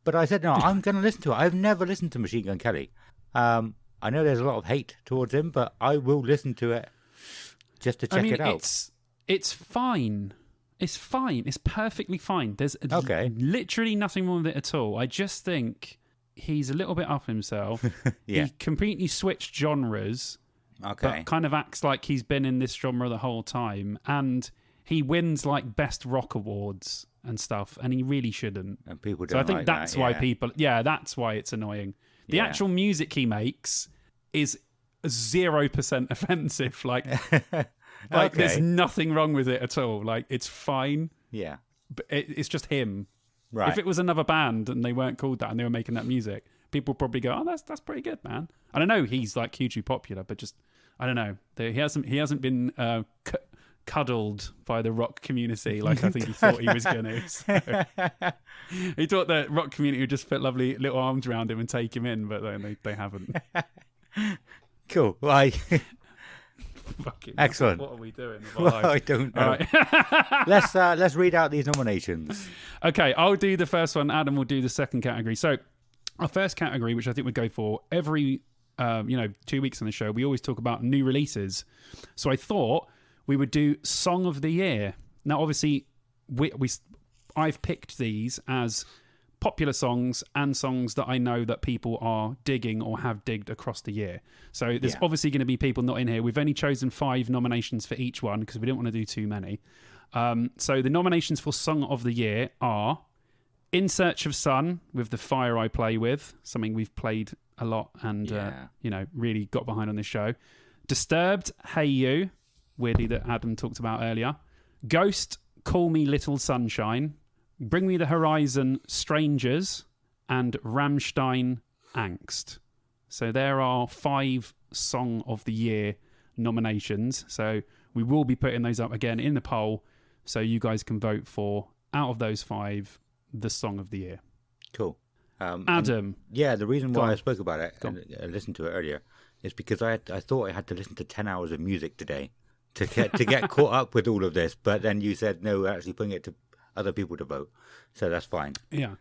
But I said, "No, I'm going to listen to it. I've never listened to Machine Gun Kelly. I know there's a lot of hate towards him, but I will listen to it just to check it out." It's fine. It's fine. It's perfectly fine. There's Okay. literally nothing wrong with it at all. I just think he's a little bit up himself. Yeah. He completely switched genres, Okay. but kind of acts like he's been in this genre the whole time. And he wins like best rock awards and stuff, and he really shouldn't. And people don't So I think like that's that, why yeah. people, that's why it's annoying. The Yeah. actual music he makes is 0% offensive. Like there's Okay. nothing wrong with it at all. Like, it's fine. Yeah. But it's just him. Right. If it was another band and they weren't called that and they were making that music, people would probably go, "Oh, that's pretty good, man." And I know he's like hugely popular, but just I don't know. He hasn't been cuddled by the rock community like I think he thought he was going to. So. He thought the rock community would just put lovely little arms around him and take him in, but then they haven't. Cool. Well, Fucking, Excellent. What are we doing? with our well, lives? I don't know. All right. Let's read out these nominations. Okay, I'll do the first one. Adam will do the second category. So, our first category, which I think we go for every, 2 weeks on the show, we always talk about new releases. So I thought we would do Song of the Year. Now, obviously, I've picked these as popular songs and songs that I know that people are digging or have digged across the year. So there's obviously going to be people not in here. We've only chosen 5 nominations for each one because we didn't want to do too many. So the nominations for Song of the Year are In Search of Sun with The Fire I Play With, something we've played a lot and really got behind on this show. Disturbed, Hey You, weirdly that Adam talked about earlier. Ghost, Call Me Little Sunshine. Bring Me the Horizon, Strangers, and Rammstein, Angst. So there are 5 Song of the Year nominations. So we will be putting those up again in the poll so you guys can vote for, out of those 5, the Song of the Year. Cool. Adam. The reason Go why on. I spoke about it Go and I listened to it earlier is because I thought I had to listen to 10 hours of music today to get caught up with all of this. But then you said, no, we're actually putting it to other people to vote. So that's fine. Yeah.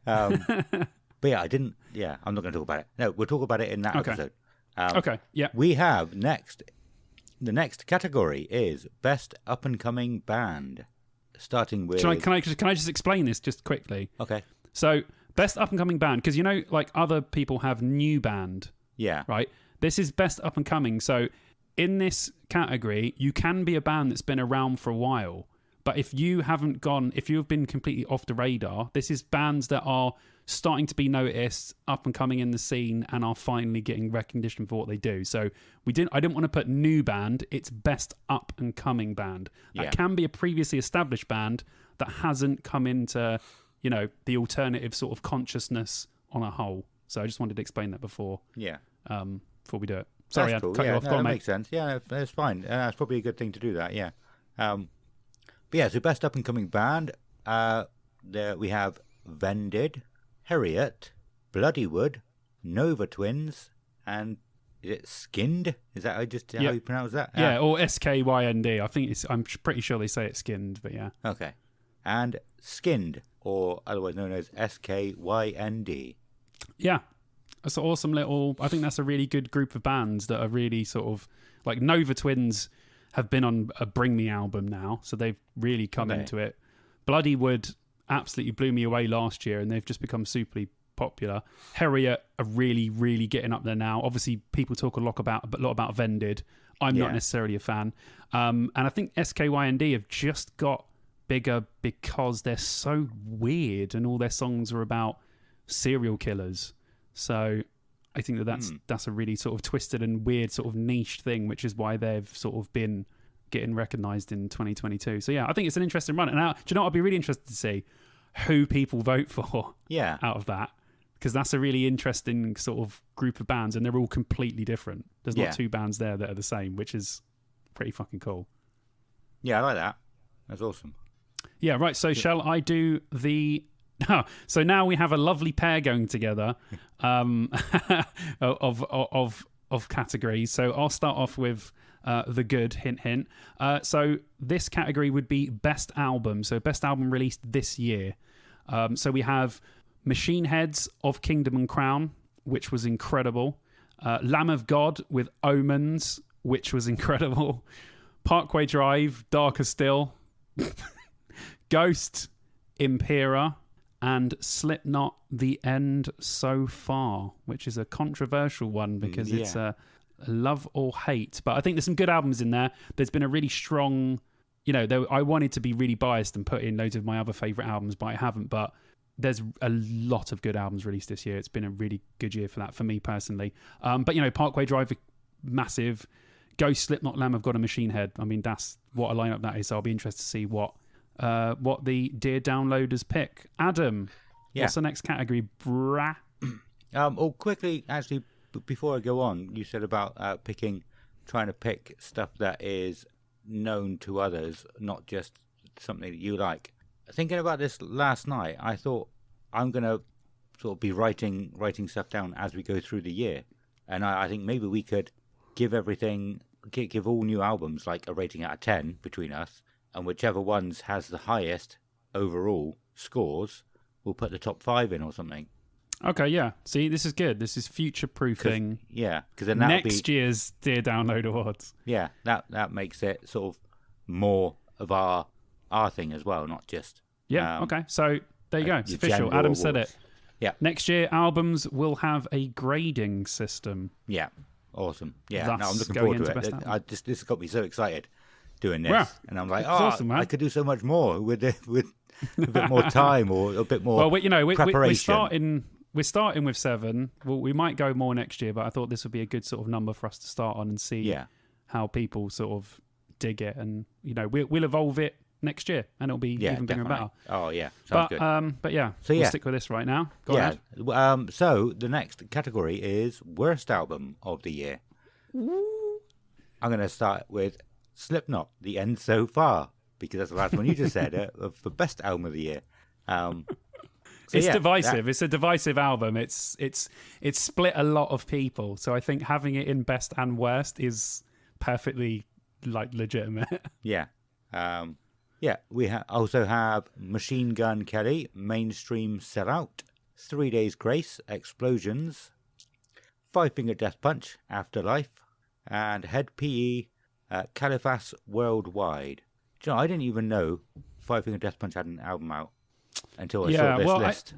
But yeah, I'm not going to talk about it. No, we'll talk about it in that Okay. episode. Okay. Yeah. We have the next category is Best Up and Coming Band. Starting with... Can I just explain this just quickly? Okay. So, best up and coming band, because like other people have new band, Yeah. right? This is best up and coming. So, in this category, you can be a band that's been around for a while. But if you have been completely off the radar, this is bands that are starting to be noticed, up and coming in the scene, and are finally getting recognition for what they do. So I didn't want to put new band, it's best up and coming band. That Yeah. can be a previously established band that hasn't come into, the alternative sort of consciousness on a whole. So I just wanted to explain that before Yeah. we do it. Sorry, That's I cool. cut you off. No, Go on, that mate. makes sense. Yeah, that's fine. That's probably a good thing to do that, yeah. But yeah, so best up and coming band, there we have Vended, Harriet, Bloodywood, Nova Twins, and is it Skinned? Is that how Yeah. you pronounce that? Yeah, or SKYND. I think I'm pretty sure they say it's skinned, but yeah. Okay. And Skinned, or otherwise known as SKYND. Yeah. That's an awesome I think that's a really good group of bands that are really sort of like Nova Twins have been on a Bring Me album now, so they've really come Okay. into it. Bloodywood absolutely blew me away last year, and they've just become super popular. Harriet are really, really getting up there now. Obviously, people talk a lot about Vended. I'm not necessarily a fan. And I think SKYND have just got bigger because they're so weird and all their songs are about serial killers. So I think that's a really sort of twisted and weird sort of niche thing, which is why they've sort of been getting recognised in 2022. So yeah, I think it's an interesting run. And now, do you know what I'd be really interested to see? Who people vote for out of that. Because that's a really interesting sort of group of bands and they're all completely different. There's not two bands there that are the same, which is pretty fucking cool. Yeah, I like that. That's awesome. Yeah, right. So shall I do the... so now we have a lovely pair going together of categories. So I'll start off with the good, hint, hint. So this category would be best album. So best album released this year. So we have Machine Heads of Kingdom and Crown, which was incredible. Lamb of God with Omens, which was incredible. Parkway Drive, Darker Still. Ghost, Impera, and Slipknot, The End So Far, which is a controversial one because it's a love or hate. But I think there's some good albums in there. There's been a really strong, I wanted to be really biased and put in loads of my other favourite albums, but I haven't. But there's a lot of good albums released this year. It's been a really good year for that, for me personally. But, Parkway Drive, massive. Ghost, Slipknot, Lamb of God, and Machine Head. I mean, that's what a lineup that is. So I'll be interested to see what the Dear Downloaders pick. Adam, what's the next category, brah? Quickly, actually, before I go on, you said about trying to pick stuff that is known to others, not just something that you like. Thinking about this last night, I thought I'm going to sort of be writing stuff down as we go through the year. And I think maybe we could give all new albums like a rating out of 10 between us, and whichever ones has the highest overall scores, we'll put the top 5 in or something. Okay, yeah. See, this is good. This is future-proofing. Yeah, because then that'll next year's Dear Download Awards. Yeah, that makes it sort of more of our thing as well, not just... Yeah, okay. So there you go. It's official. Adam said it. Yeah. Next year, albums will have a grading system. Yeah. Awesome. Yeah, I'm looking forward to it. This has got me so excited doing this. Yeah. And I'm like, awesome, man. I could do so much more with a bit more time or a bit more preparation. We're starting with 7. Well, we might go more next year, but I thought this would be a good sort of number for us to start on and see how people sort of dig it. And, we'll evolve it next year and it'll be even bigger and better. Oh, yeah. Sounds good. But yeah, we'll stick with this right now. Go ahead. So the next category is worst album of the year. I'm going to start with Slipknot, The End So Far, because that's the last one you just said for best album of the year. It's divisive. It's a divisive album. It's split a lot of people. So I think having it in best and worst is perfectly legitimate. Yeah. We also have Machine Gun Kelly, Mainstream Sellout, 3 Days Grace, Explosions, Five Finger Death Punch, Afterlife, and Head PE, Caliphas Worldwide. Do you know, I didn't even know Five Finger Death Punch had an album out until I saw this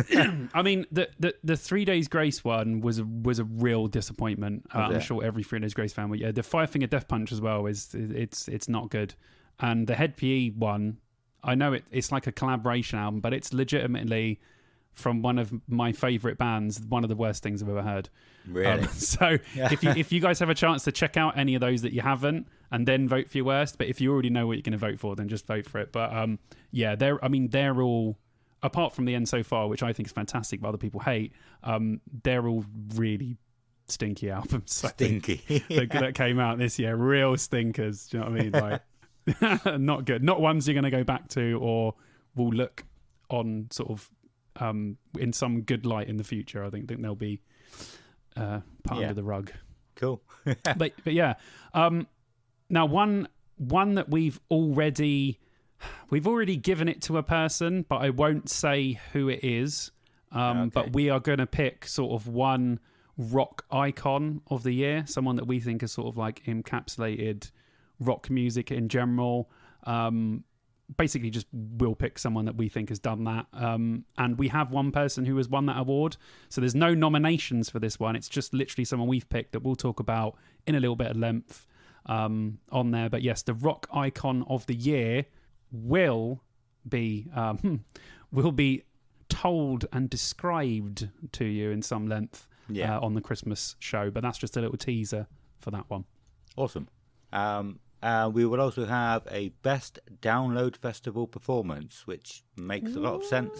list. I mean, the 3 Days Grace one was a real disappointment. I'm sure every 3 Days Grace fan would. Yeah, the Five Finger Death Punch as well it's not good. And the Head PE one, I know it's like a collaboration album, but it's legitimately, from one of my favourite bands, one of the worst things I've ever heard. Really? So if you guys have a chance to check out any of those that you haven't, and then vote for your worst, but if you already know what you're going to vote for, then just vote for it. But they're all, apart from The End So Far, which I think is fantastic, but other people hate, they're all really stinky albums. Stinky. That came out this year. Real stinkers. Do you know what I mean? Like, not good. Not ones you're going to go back to or will look on sort of in some good light in the future. I think they'll be put under the rug. Cool. but yeah. Now one that we've already given it to a person, but I won't say who it is. But we are going to pick sort of one rock icon of the year, someone that we think is sort of like encapsulated rock music in general. basically just we'll pick someone that we think has done that. And we have one person who has won that award. So there's no nominations for this one. It's just literally someone we've picked that we'll talk about in a little bit of length on there. But yes, the rock icon of the year will be told and described to you in some length on the Christmas show. But that's just a little teaser for that one. Awesome. We will also have a Best Download Festival performance, which makes a lot of sense.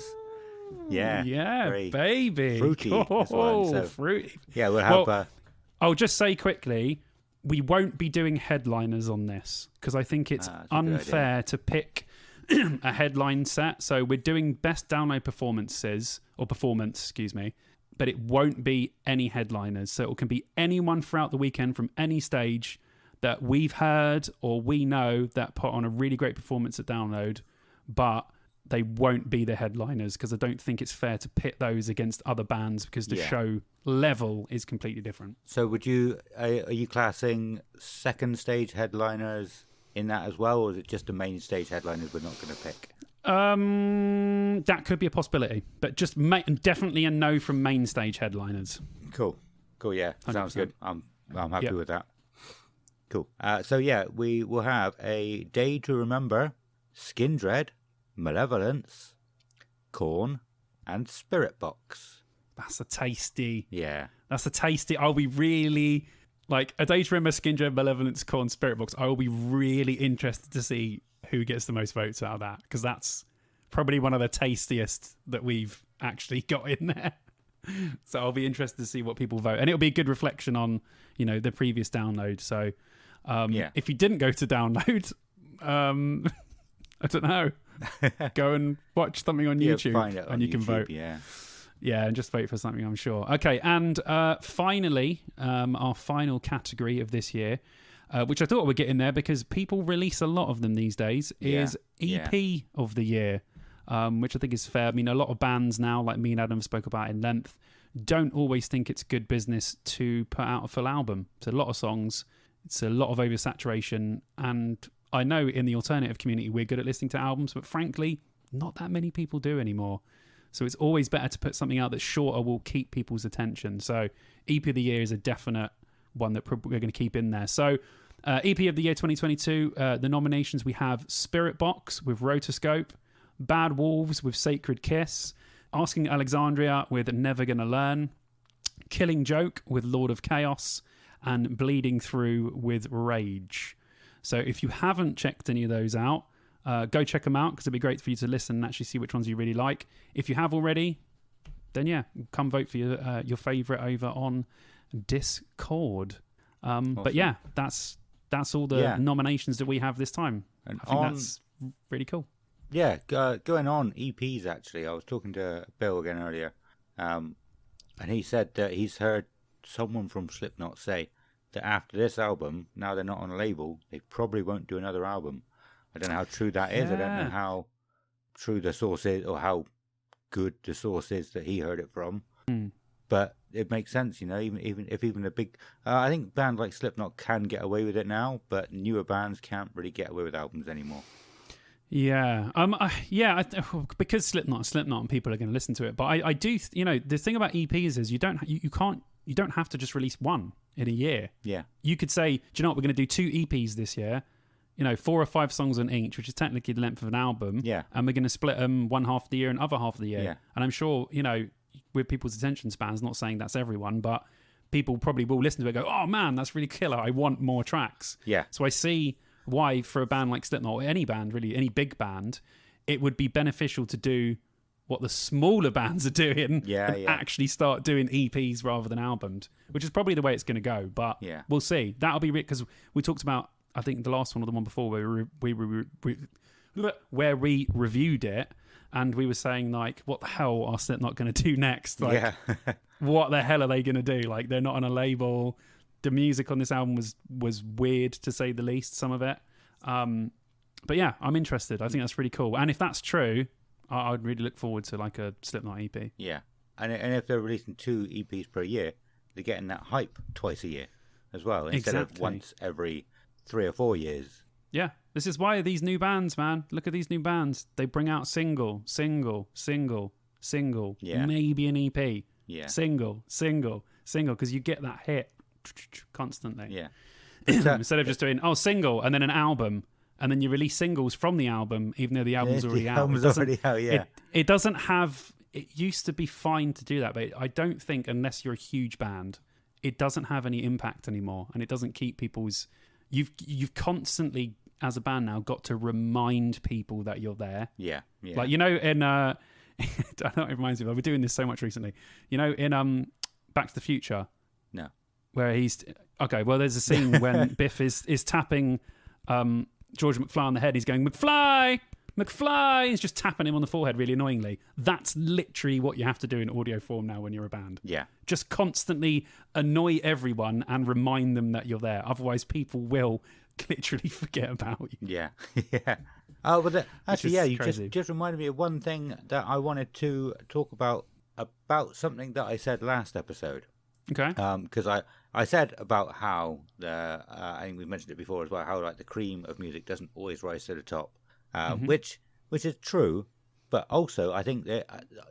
Yeah, very baby, fruity. This one, so, fruity. Yeah, we'll have. Well, I'll just say quickly, we won't be doing headliners on this because I think it's unfair to pick a headline set. So we're doing Best Download performance, excuse me, but it won't be any headliners. So it can be anyone throughout the weekend from any stage that we've heard or we know that put on a really great performance at Download, but they won't be the headliners because I don't think it's fair to pit those against other bands because the show level is completely different. So are you classing second stage headliners in that as well, or is it just the main stage headliners we're not going to pick? That could be a possibility, but just definitely a no from main stage headliners. Cool, yeah, 100%. Sounds good. I'm happy with that. Cool. So we will have a Day to Remember, Skindred, Malevolence, Korn, and Spirit Box. That's a tasty. Yeah. That's a tasty. I'll be really like a Day to Remember, Skindred, Malevolence, Korn, Spirit Box. I will be really interested to see who gets the most votes out of that because that's probably one of the tastiest that we've actually got in there. So I'll be interested to see what people vote, and it'll be a good reflection on the previous Download. So if you didn't go to Download, I don't know, go and watch something on YouTube, find it on and you YouTube, can vote. Yeah, and just vote for something, I'm sure. Okay, and finally, our final category of this year, which I thought we'd get in there because people release a lot of them these days, is EP of the year. Which I think is fair. I mean, a lot of bands now, like me and Adam spoke about in length, don't always think it's good business to put out a full album. It's a lot of songs. It's a lot of oversaturation. And I know in the alternative community, we're good at listening to albums, but frankly, not that many people do anymore. So it's always better to put something out that's shorter, will keep people's attention. So EP of the year is a definite one that we're going to keep in there. So EP of the year 2022, the nominations we have Spirit Box with Rotoscope, Bad Wolves with Sacred Kiss, Asking Alexandria with Never Gonna Learn, Killing Joke with Lord of Chaos, and Bleeding Through with Rage. So if you haven't checked any of those out, go check them out because it'd be great for you to listen and actually see which ones you really like. If you have already, then come vote for your favourite over on Discord. Awesome. But yeah, that's all the nominations that we have this time. And I think that's really cool. Yeah, going on EPs, actually. I was talking to Bill again earlier, and he said that he's heard someone from Slipknot say that after this album, now they're not on a label, they probably won't do another album. I don't know how true that is. I don't know how true the source is or how good the source is that he heard it from. But it makes sense, even a big... I think bands like Slipknot can get away with it now, but newer bands can't really get away with albums anymore. Yeah, because Slipknot, and people are going to listen to it. But I do, the thing about EPs is you don't have to just release one in a year. Yeah, you could say, do you know what, we're going to do 2 EPs this year. 4 or 5 songs on each, which is technically the length of an album. Yeah, and we're going to split them one half of the year and other half of the year. Yeah, and I'm sure with people's attention spans, not saying that's everyone, but people probably will listen to it and go, oh man, that's really killer. I want more tracks. Yeah, so I see why for a band like Slipknot, or any band really, any big band, it would be beneficial to do what the smaller bands are doing and actually start doing EPs rather than albums, which is probably the way it's going to go. But we'll see. That'll be because we talked about, I think the last one or the one before where we reviewed it, and we were saying like, what the hell are Slipknot going to do next? Like, what the hell are they going to do? Like, they're not on a label. The music on this album was weird, to say the least, some of it. But yeah, I'm interested. I think that's really cool. And if that's true, I'd really look forward to like a Slipknot EP. Yeah. And if they're releasing 2 EPs per year, they're getting that hype twice a year as well. Instead of once every 3 or 4 years, Yeah. This is why these new bands, man. Look at these new bands. They bring out single, Yeah. maybe an EP. Yeah. Single, because you get that hit constantly. Yeah. Instead of just doing, single, and then an album, and then you release singles from the album, even though the album's already out. It doesn't have... It used to be fine to do that, but I don't think, unless you're a huge band, it doesn't have any impact anymore, and it doesn't keep people's... You've constantly, as a band now, got to remind people that you're there. Yeah. Like, in... I don't know what it reminds me of. We're doing this so much recently. In Back to the Future... No. Where he's... Okay, well, there's a scene when Biff is tapping George McFly on the head. He's going, McFly! He's just tapping him on the forehead really annoyingly. That's literally what you have to do in audio form now when you're a band. Yeah. Just constantly annoy everyone and remind them that you're there. Otherwise, people will literally forget about you. Yeah. Yeah. Oh, but actually, yeah, you crazy. just reminded me of one thing that I wanted to talk about something that I said last episode. Okay. Because I said about how I think we mentioned it before as well, how like the cream of music doesn't always rise to the top, which is true, but also I think that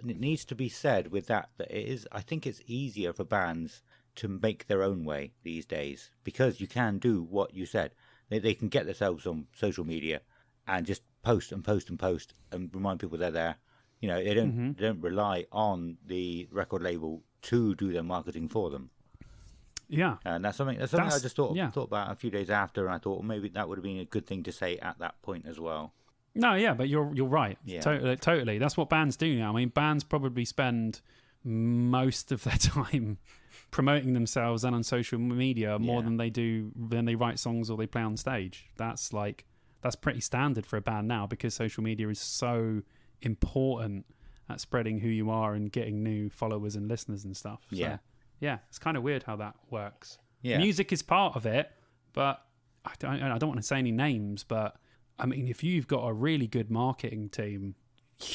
it needs to be said with that it is. I think it's easier for bands to make their own way these days because you can do what you said. They can get themselves on social media and just post and remind people they're there. They don't rely on the record label to do their marketing for them. Yeah, and that's something I just thought about a few days after, and I thought maybe that would have been a good thing to say at that point as well. No, yeah, but you're right. Yeah. Totally. That's what bands do now. I mean, bands probably spend most of their time promoting themselves and on social media more than they write songs or they play on stage. That's pretty standard for a band now because social media is so important at spreading who you are and getting new followers and listeners and stuff. So, yeah, it's kind of weird how that works. Yeah. Music is part of it, but I don't want to say any names, but I mean, if you've got a really good marketing team,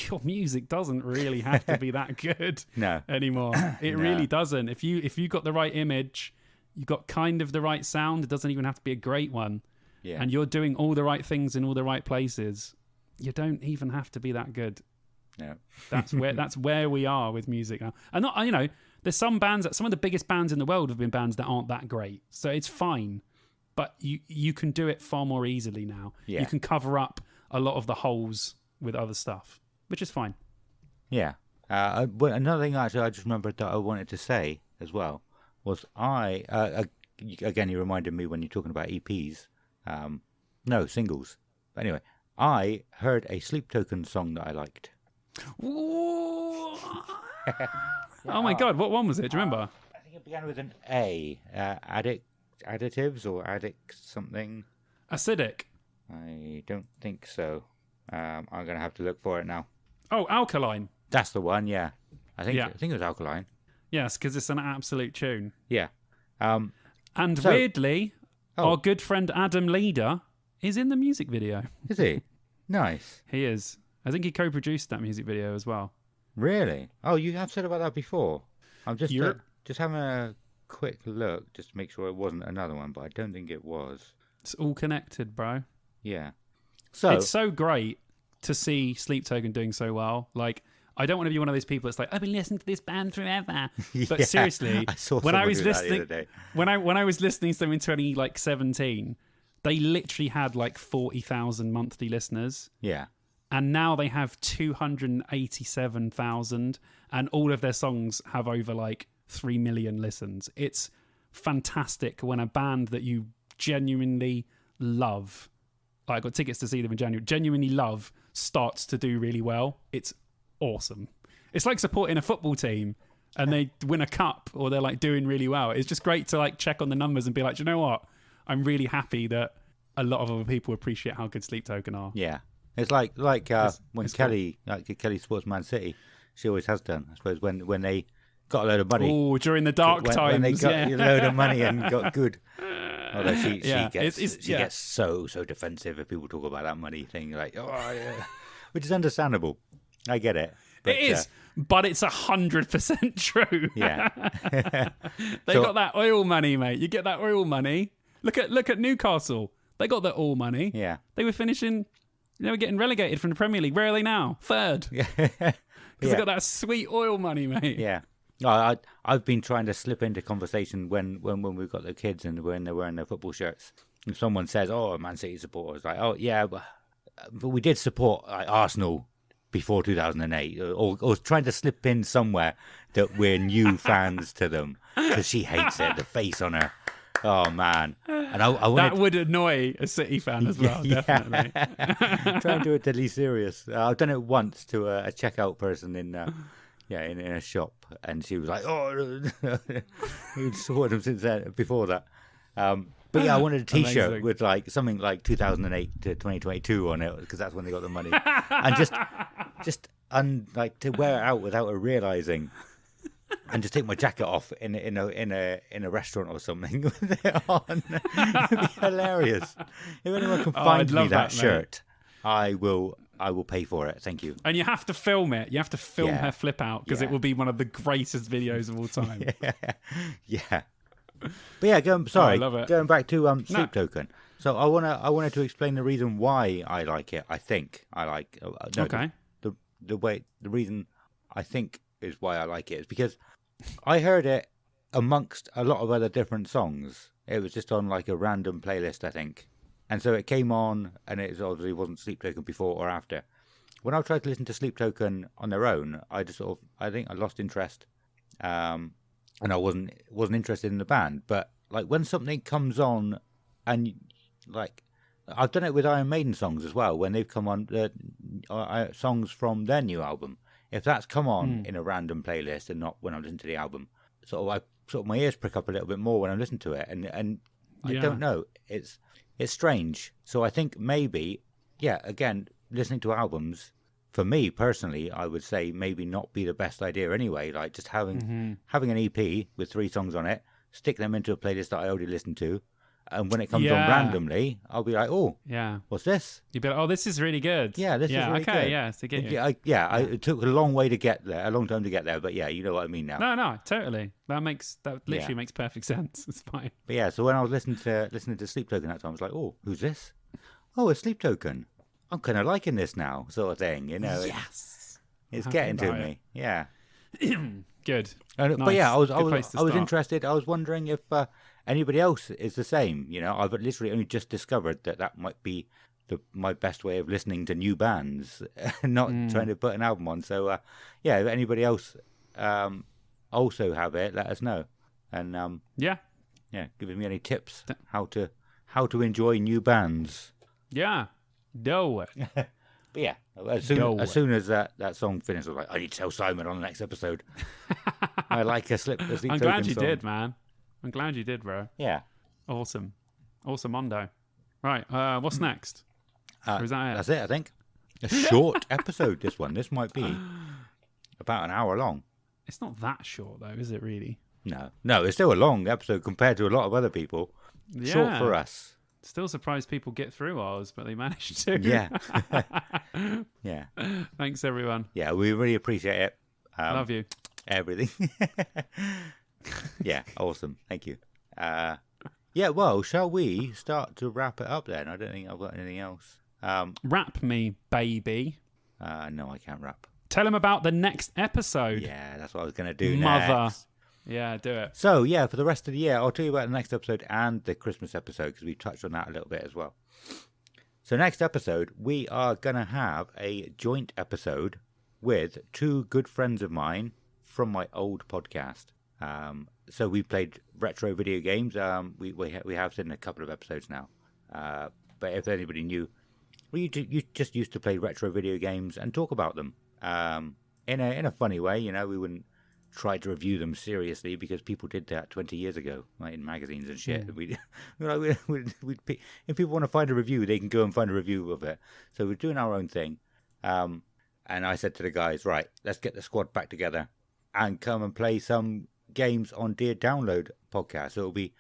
your music doesn't really have to be that good anymore. It really doesn't. If you got the right image, you got kind of the right sound, it doesn't even have to be a great one. Yeah. And you're doing all the right things in all the right places, you don't even have to be that good. No. That's where we are with music now. And not, there's some bands, some of the biggest bands in the world have been bands that aren't that great. So it's fine. But you can do it far more easily now. Yeah. You can cover up a lot of the holes with other stuff, which is fine. Yeah. But another thing actually I just remembered that I wanted to say as well was again, you reminded me when you're talking about EPs. No, singles. But anyway, I heard a Sleep Token song that I liked. Oh my God, what one was it? Do you remember? I think it began with an A. Additives or addict something. Acidic? I don't think so. I'm going to have to look for it now. Oh, Alkaline. That's the one, yeah. I think it was Alkaline. Yes, because it's an absolute tune. Yeah. Weirdly, our good friend Adam Leader is in the music video. Is he? Nice. He is. I think he co-produced that music video as well. Really? Oh, you have said about that before. I'm just having a quick look just to make sure it wasn't another one, but I don't think it was. It's all connected, bro. Yeah. So it's so great to see Sleep Token doing so well. Like, I don't want to be one of those people that's like, I've been listening to this band forever. But seriously, when I was listening, when I was listening to them in 2017, they literally had like 40,000 monthly listeners. Yeah. And now they have 287,000, and all of their songs have over like 3 million listens. It's fantastic when a band that you genuinely love, like I got tickets to see them in January, genuinely love, starts to do really well. It's awesome. It's like supporting a football team and they win a cup or they're like doing really well. It's just great to like check on the numbers and be like, do you know what? I'm really happy that a lot of other people appreciate how good Sleep Token are. Yeah. It's like when Kelly, cool. Like Kelly supports Man City, she always has done. I suppose when they got a load of money. Oh, during the dark times. When they got a load of money and got good. Although she gets so defensive if people talk about that money thing, like, which is understandable. I get it. But, it is, but it's 100% true. Yeah. They got that oil money, mate. You get that oil money. Look at Newcastle. They got their all money. Yeah. They were finishing. They were getting relegated from the Premier League. Where are they now? Third. Yeah. Because they got that sweet oil money, mate. Yeah. I've been trying to slip into conversation when we've got the kids and when they're wearing their football shirts. If someone says, "Oh, Man City supporters," like, "Oh, yeah, but we did support like Arsenal before 2008," or trying to slip in somewhere that we're new fans to them because she hates it. The face on her. Oh man! And I That would annoy a City fan as well, definitely. Try and do it deadly serious. I've done it once to a checkout person in a shop, and she was like, "Oh," we'd supported him since then. Before that, but yeah, I wanted a T-shirt Amazing. with like something like 2008 to 2022 on it because that's when they got the money, and just to wear it out without her realizing. And just take my jacket off in a restaurant or something with it on. It'd be hilarious. If anyone can find I'd me love that that, mate. shirt, I will pay for it. Thank you. And you have to film it. You have to film Yeah. her flip out because Yeah. it will be one of the greatest videos of all time. Yeah. But yeah, I love it. going back to Sleep No. Token. So I wanted to explain the reason why I like it. I think I like Okay. the reason I think is why I like it is because I heard it amongst a lot of other different songs. It was just on like a random playlist, I think. And so it came on, and it obviously wasn't Sleep Token before or after. When I tried to listen to Sleep Token on their own, I think I lost interest, and I wasn't interested in the band. But like when something comes on, and like I've done it with Iron Maiden songs as well, when they've come on songs from their new album. If that's come on in a random playlist and not when I'm listening to the album, sort of my ears prick up a little bit more when I listen to it, and I Yeah. don't know, it's strange. So I think maybe, yeah, again, listening to albums for me personally, I would say maybe not be the best idea anyway. Like just having an EP with 3 songs on it, stick them into a playlist that I already listened to, and when it comes on Yeah. randomly, I'll be like, oh, Yeah. what's this? You'd be like, oh, this is really good. Yeah, this is really okay, good. yeah, to get you. It took a long way to get there, a long time to get there, but yeah, you know what I mean now. No, totally. That literally Yeah. makes perfect sense. It's fine. But yeah, so when I was listening to Sleep Token that time, I was like, oh, who's this? Oh, a Sleep Token. I'm kind of liking this now, sort of thing, you know. Yes. It's Happy getting to about me. Yeah. Good. But Nice. yeah, I was Good place to start. interested. I was wondering if anybody else is the same. You know, I've literally only just discovered that might be my best way of listening to new bands, not trying to put an album on. So yeah, if anybody else also have it, let us know. And Yeah. giving me any tips how to enjoy new bands. Yeah. Do it. But yeah, as soon as that song finished, I was like, I need to tell Simon on the next episode. I like a Sleep I'm Token glad you song. did, man. I'm glad you did, bro. Yeah. Awesome. Awesome Mondo. Right. What's next? Or is that it? That's it, I think. A short episode, this one. This might be about an hour long. It's not that short, though, is it, really? No, it's still a long episode compared to a lot of other people. Yeah. Short for us. Still surprised people get through ours, but they managed to. Yeah. Yeah. Thanks, everyone. Yeah, we really appreciate it. Love you. Everything. Yeah, awesome. Thank you. Yeah, well, shall we start to wrap it up then? I don't think I've got anything else. Rap me, baby. No, I can't rap. Tell them about the next episode. Yeah, that's what I was going to do Mother. next. Yeah, do it. So, yeah, for the rest of the year, I'll tell you about the next episode and the Christmas episode because we touched on that a little bit as well. So, next episode, we are going to have a joint episode with 2 good friends of mine from my old podcast. So, we played retro video games. We have seen a couple of episodes now. But if anybody knew, you just used to play retro video games and talk about them in a funny way. You know, we wouldn't try to review them seriously because people did that 20 years ago, like in magazines and shit. If people want to find a review, they can go and find a review of it. So we're doing our own thing. And I said to the guys, right, let's get the squad back together and come and play some games on Dear Download podcast. So it'll be,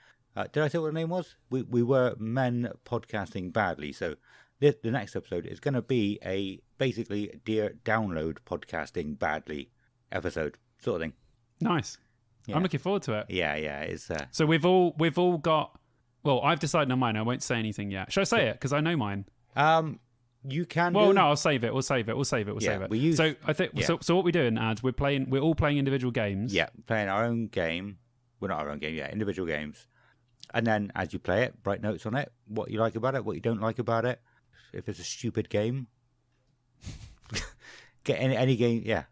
did I say what the name was? We were Men Podcasting Badly. So the next episode is going to be a basically Dear Download Podcasting Badly episode sort of thing. Nice. Yeah. I'm looking forward to it. Yeah. It's So we've all got Well, I've decided on mine. I won't say anything yet. Should I say it? Because I know mine. You can. Well, do. no, I'll save it. We'll save it. We'll save it. We'll Yeah, save it. we use- so I think. yeah. So what we're doing, ads. We're all playing individual games. Yeah, playing our own game. Well, not our own game. Yeah, individual games. And then as you play it, write notes on it. What you like about it. What you don't like about it. If it's a stupid game, get any game. Yeah,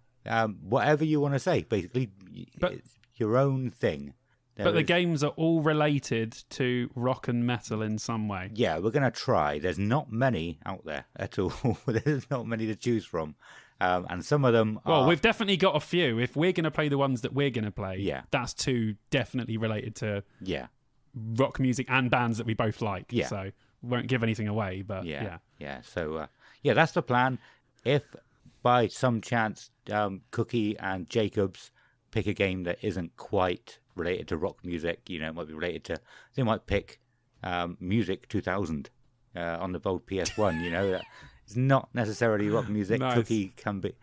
whatever you want to say. Basically, But- it's your own thing. But the There is- games are all related to rock and metal in some way. Yeah, we're gonna try. There's not many out there at all. There's not many to choose from, and some of them. Well, are, we've definitely got a few. If we're going to play the ones that we're going to play, Yeah. that's two definitely related to Yeah, rock music and bands that we both like. Yeah. So won't give anything away, but yeah. yeah. So yeah, that's the plan. If by some chance Cookie and Jacobs pick a game that isn't quite related to rock music, it might be related to. They might pick Music 2000 on the old PS1. That it's not necessarily rock music. Nice. Cookie can be.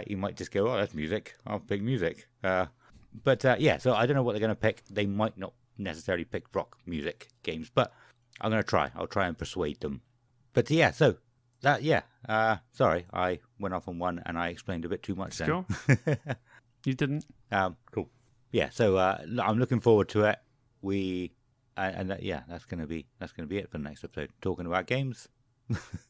You might just go, oh, that's music. I'll pick music. But yeah, so I don't know what they're going to pick. They might not necessarily pick rock music games, but I'm going to try. I'll try and persuade them. But yeah, so that, yeah. Sorry, I went off on one and I explained a bit too much then. Sure. You didn't? Cool. Yeah, so I'm looking forward to it. That's going to be it for the next episode. Talking about games.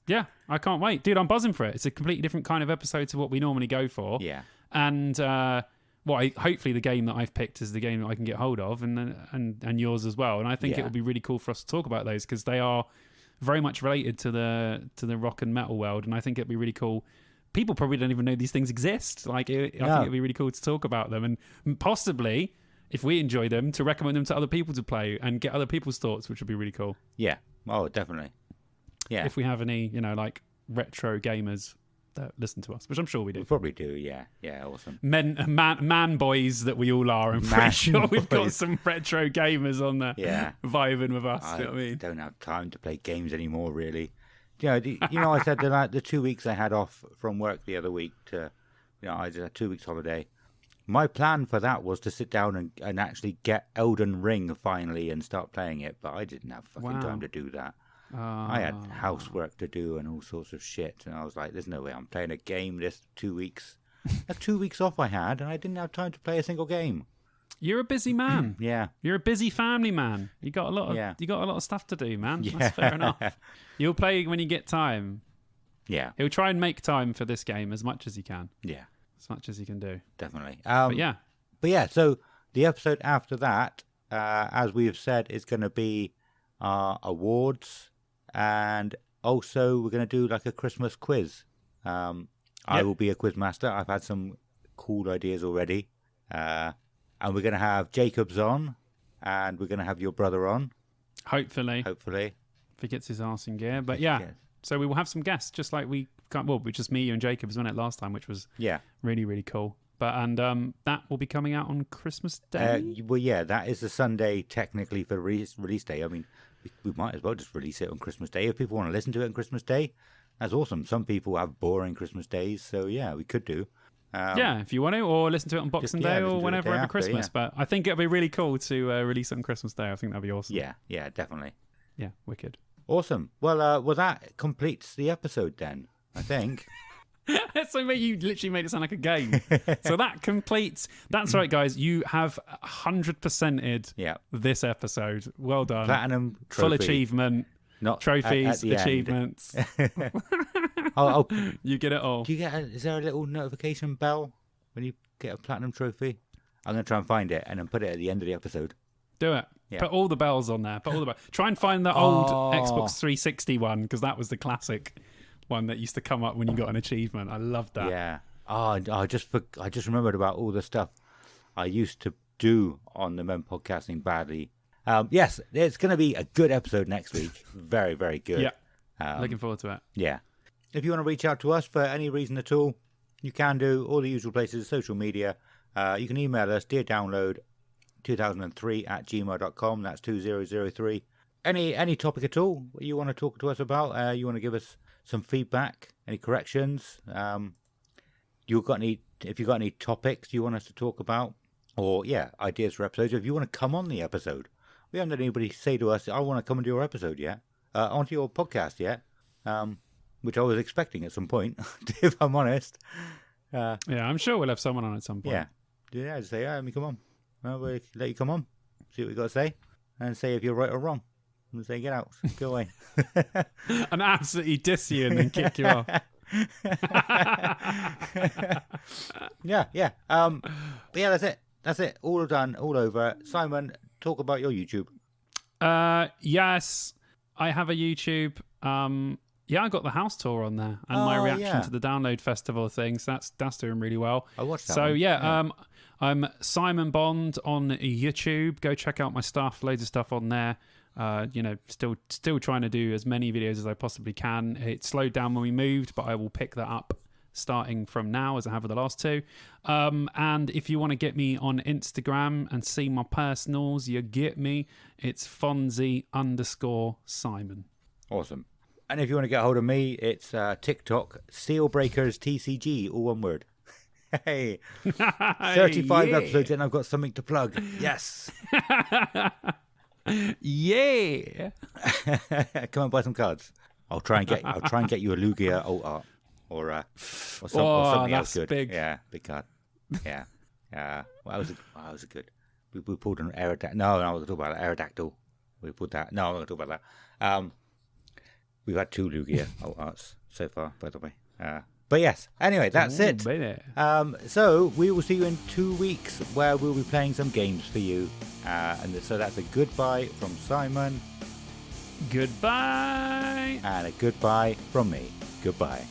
Yeah, I can't wait. Dude, I'm buzzing for it. It's a completely different kind of episode to what we normally go for. Yeah. And hopefully the game that I've picked is the game that I can get hold of, and yours as well. And I think Yeah. it would be really cool for us to talk about those because they are very much related to the rock and metal world. And I think it'd be really cool. People probably don't even know these things exist. I think it'd be really cool to talk about them and possibly, if we enjoy them, to recommend them to other people to play and get other people's thoughts, which would be really cool. Yeah. Oh, definitely. Yeah. If we have any, like retro gamers that listen to us, which I'm sure we do. We probably do. Yeah. Yeah. Awesome. Man boys that we all are. I'm pretty Man sure we've got boys. some retro gamers on there Yeah. vibing with us. I You know what I mean? don't have time to play games anymore, really. I said that the 2 weeks I had off from work the other week I just had 2 weeks holiday. My plan for that was to sit down and actually get Elden Ring finally and start playing it, but I didn't have fucking Wow. time to do that. I had housework to do and all sorts of shit, and I was like, there's no way I'm playing a game this 2 weeks. That's 2 weeks off I had, and I didn't have time to play a single game. You're a busy man. Yeah. You're a busy family man. You got a lot of stuff to do, man. That's fair enough. You'll play when you get time. Yeah. He'll try and make time for this game as much as he can, Yeah. as much as he can do. Definitely. But yeah, So the episode after that, as we have said, is going to be our awards, and also we're going to do like a Christmas quiz. I will be a quiz master. I've had some cool ideas already, and we're going to have Jacobs on, and we're going to have your brother on, hopefully, hopefully. if he gets his arse in gear. But yeah, Yes. so we will have some guests, just like we can't. Well, it's just me, you, and Jacobs, wasn't it, last time, which was Yeah. really, really cool. But that will be coming out on Christmas Day. Well, yeah, that is the Sunday technically for release day. I mean, we might as well just release it on Christmas Day. If people want to listen to it on Christmas Day, that's awesome. Some people have boring Christmas days, so yeah, we could do. Yeah, if you want to, or listen to it on Boxing yeah, Day listen to or it whenever the day over after, Christmas. yeah. But I think it'll be really cool to release it on Christmas Day. I think that'd be awesome. Yeah, definitely. Yeah, wicked. Awesome. Well, that completes the episode then, I think. So mate, you literally made it sound like a game. So that completes. That's right, guys. You have 100%ed Yeah. this episode. Well done. Platinum trophy. Full achievement. Not Trophies, at the end. achievements. Oh, You get it all. do you get? Is there a little notification bell when you get a platinum trophy? I'm gonna try and find it and then put it at the end of the episode. Do it. Yeah. Put all the bells on there. Put all the bells. Try and find the old Oh. Xbox 360 one because that was the classic one that used to come up when you got an achievement. I loved that. Yeah. Oh, I just remembered about all the stuff I used to do on the Men Podcasting Badly. Yes, it's going to be a good episode next week. Very, very good. Yeah. Looking forward to it. Yeah. If you want to reach out to us for any reason at all, you can do all the usual places, social media. You can email us, deardownload2003@gmail.com. That's 2003. Any topic at all you want to talk to us about, you want to give us some feedback, any corrections, if you've got any topics you want us to talk about, or ideas for episodes, if you want to come on the episode, we haven't had anybody say to us, I want to come and do your episode yet, onto your podcast yet, which I was expecting at some point, if I'm honest. Yeah, I'm sure we'll have someone on at some point. Yeah, just say, let me come on. Well, we'll let you come on, see what you got to say, and say if you're right or wrong. And say, get out, go away. And absolutely diss you and then kick you off. Yeah. But yeah, that's it. All done, all over. Simon, talk about your YouTube. Yes, I have a YouTube. Yeah, I got the house tour on there, and my reaction to the Download Festival things. That's doing really well. I watched that. So one. yeah, I'm Simon Bond on YouTube. Go check out my stuff. Loads of stuff on there. Still trying to do as many videos as I possibly can. It slowed down when we moved, but I will pick that up starting from now, as I have with the last two. And if you want to get me on Instagram and see my personals, you get me. It's Fonzie_Simon. Awesome. And if you want to get hold of me, it's TikTok, Sealbreakers TCG, all one word. Hey, 35 episodes in, I've got something to plug. Yes. Yeah. Come and buy some cards. I'll try and get you a Lugia alt art or something else good. Big. Yeah, big card. Yeah. Well, that was a good. We pulled an Aerodactyl. No, I was talking about Aerodactyl. We pulled that. No, I'm not talking about that. We've had 2 Lugia alt arts so far, by the way. But yes, anyway, that's it. Baby. So we will see you in 2 weeks where we'll be playing some games for you. And so that's a goodbye from Simon. Goodbye. And a goodbye from me. Goodbye.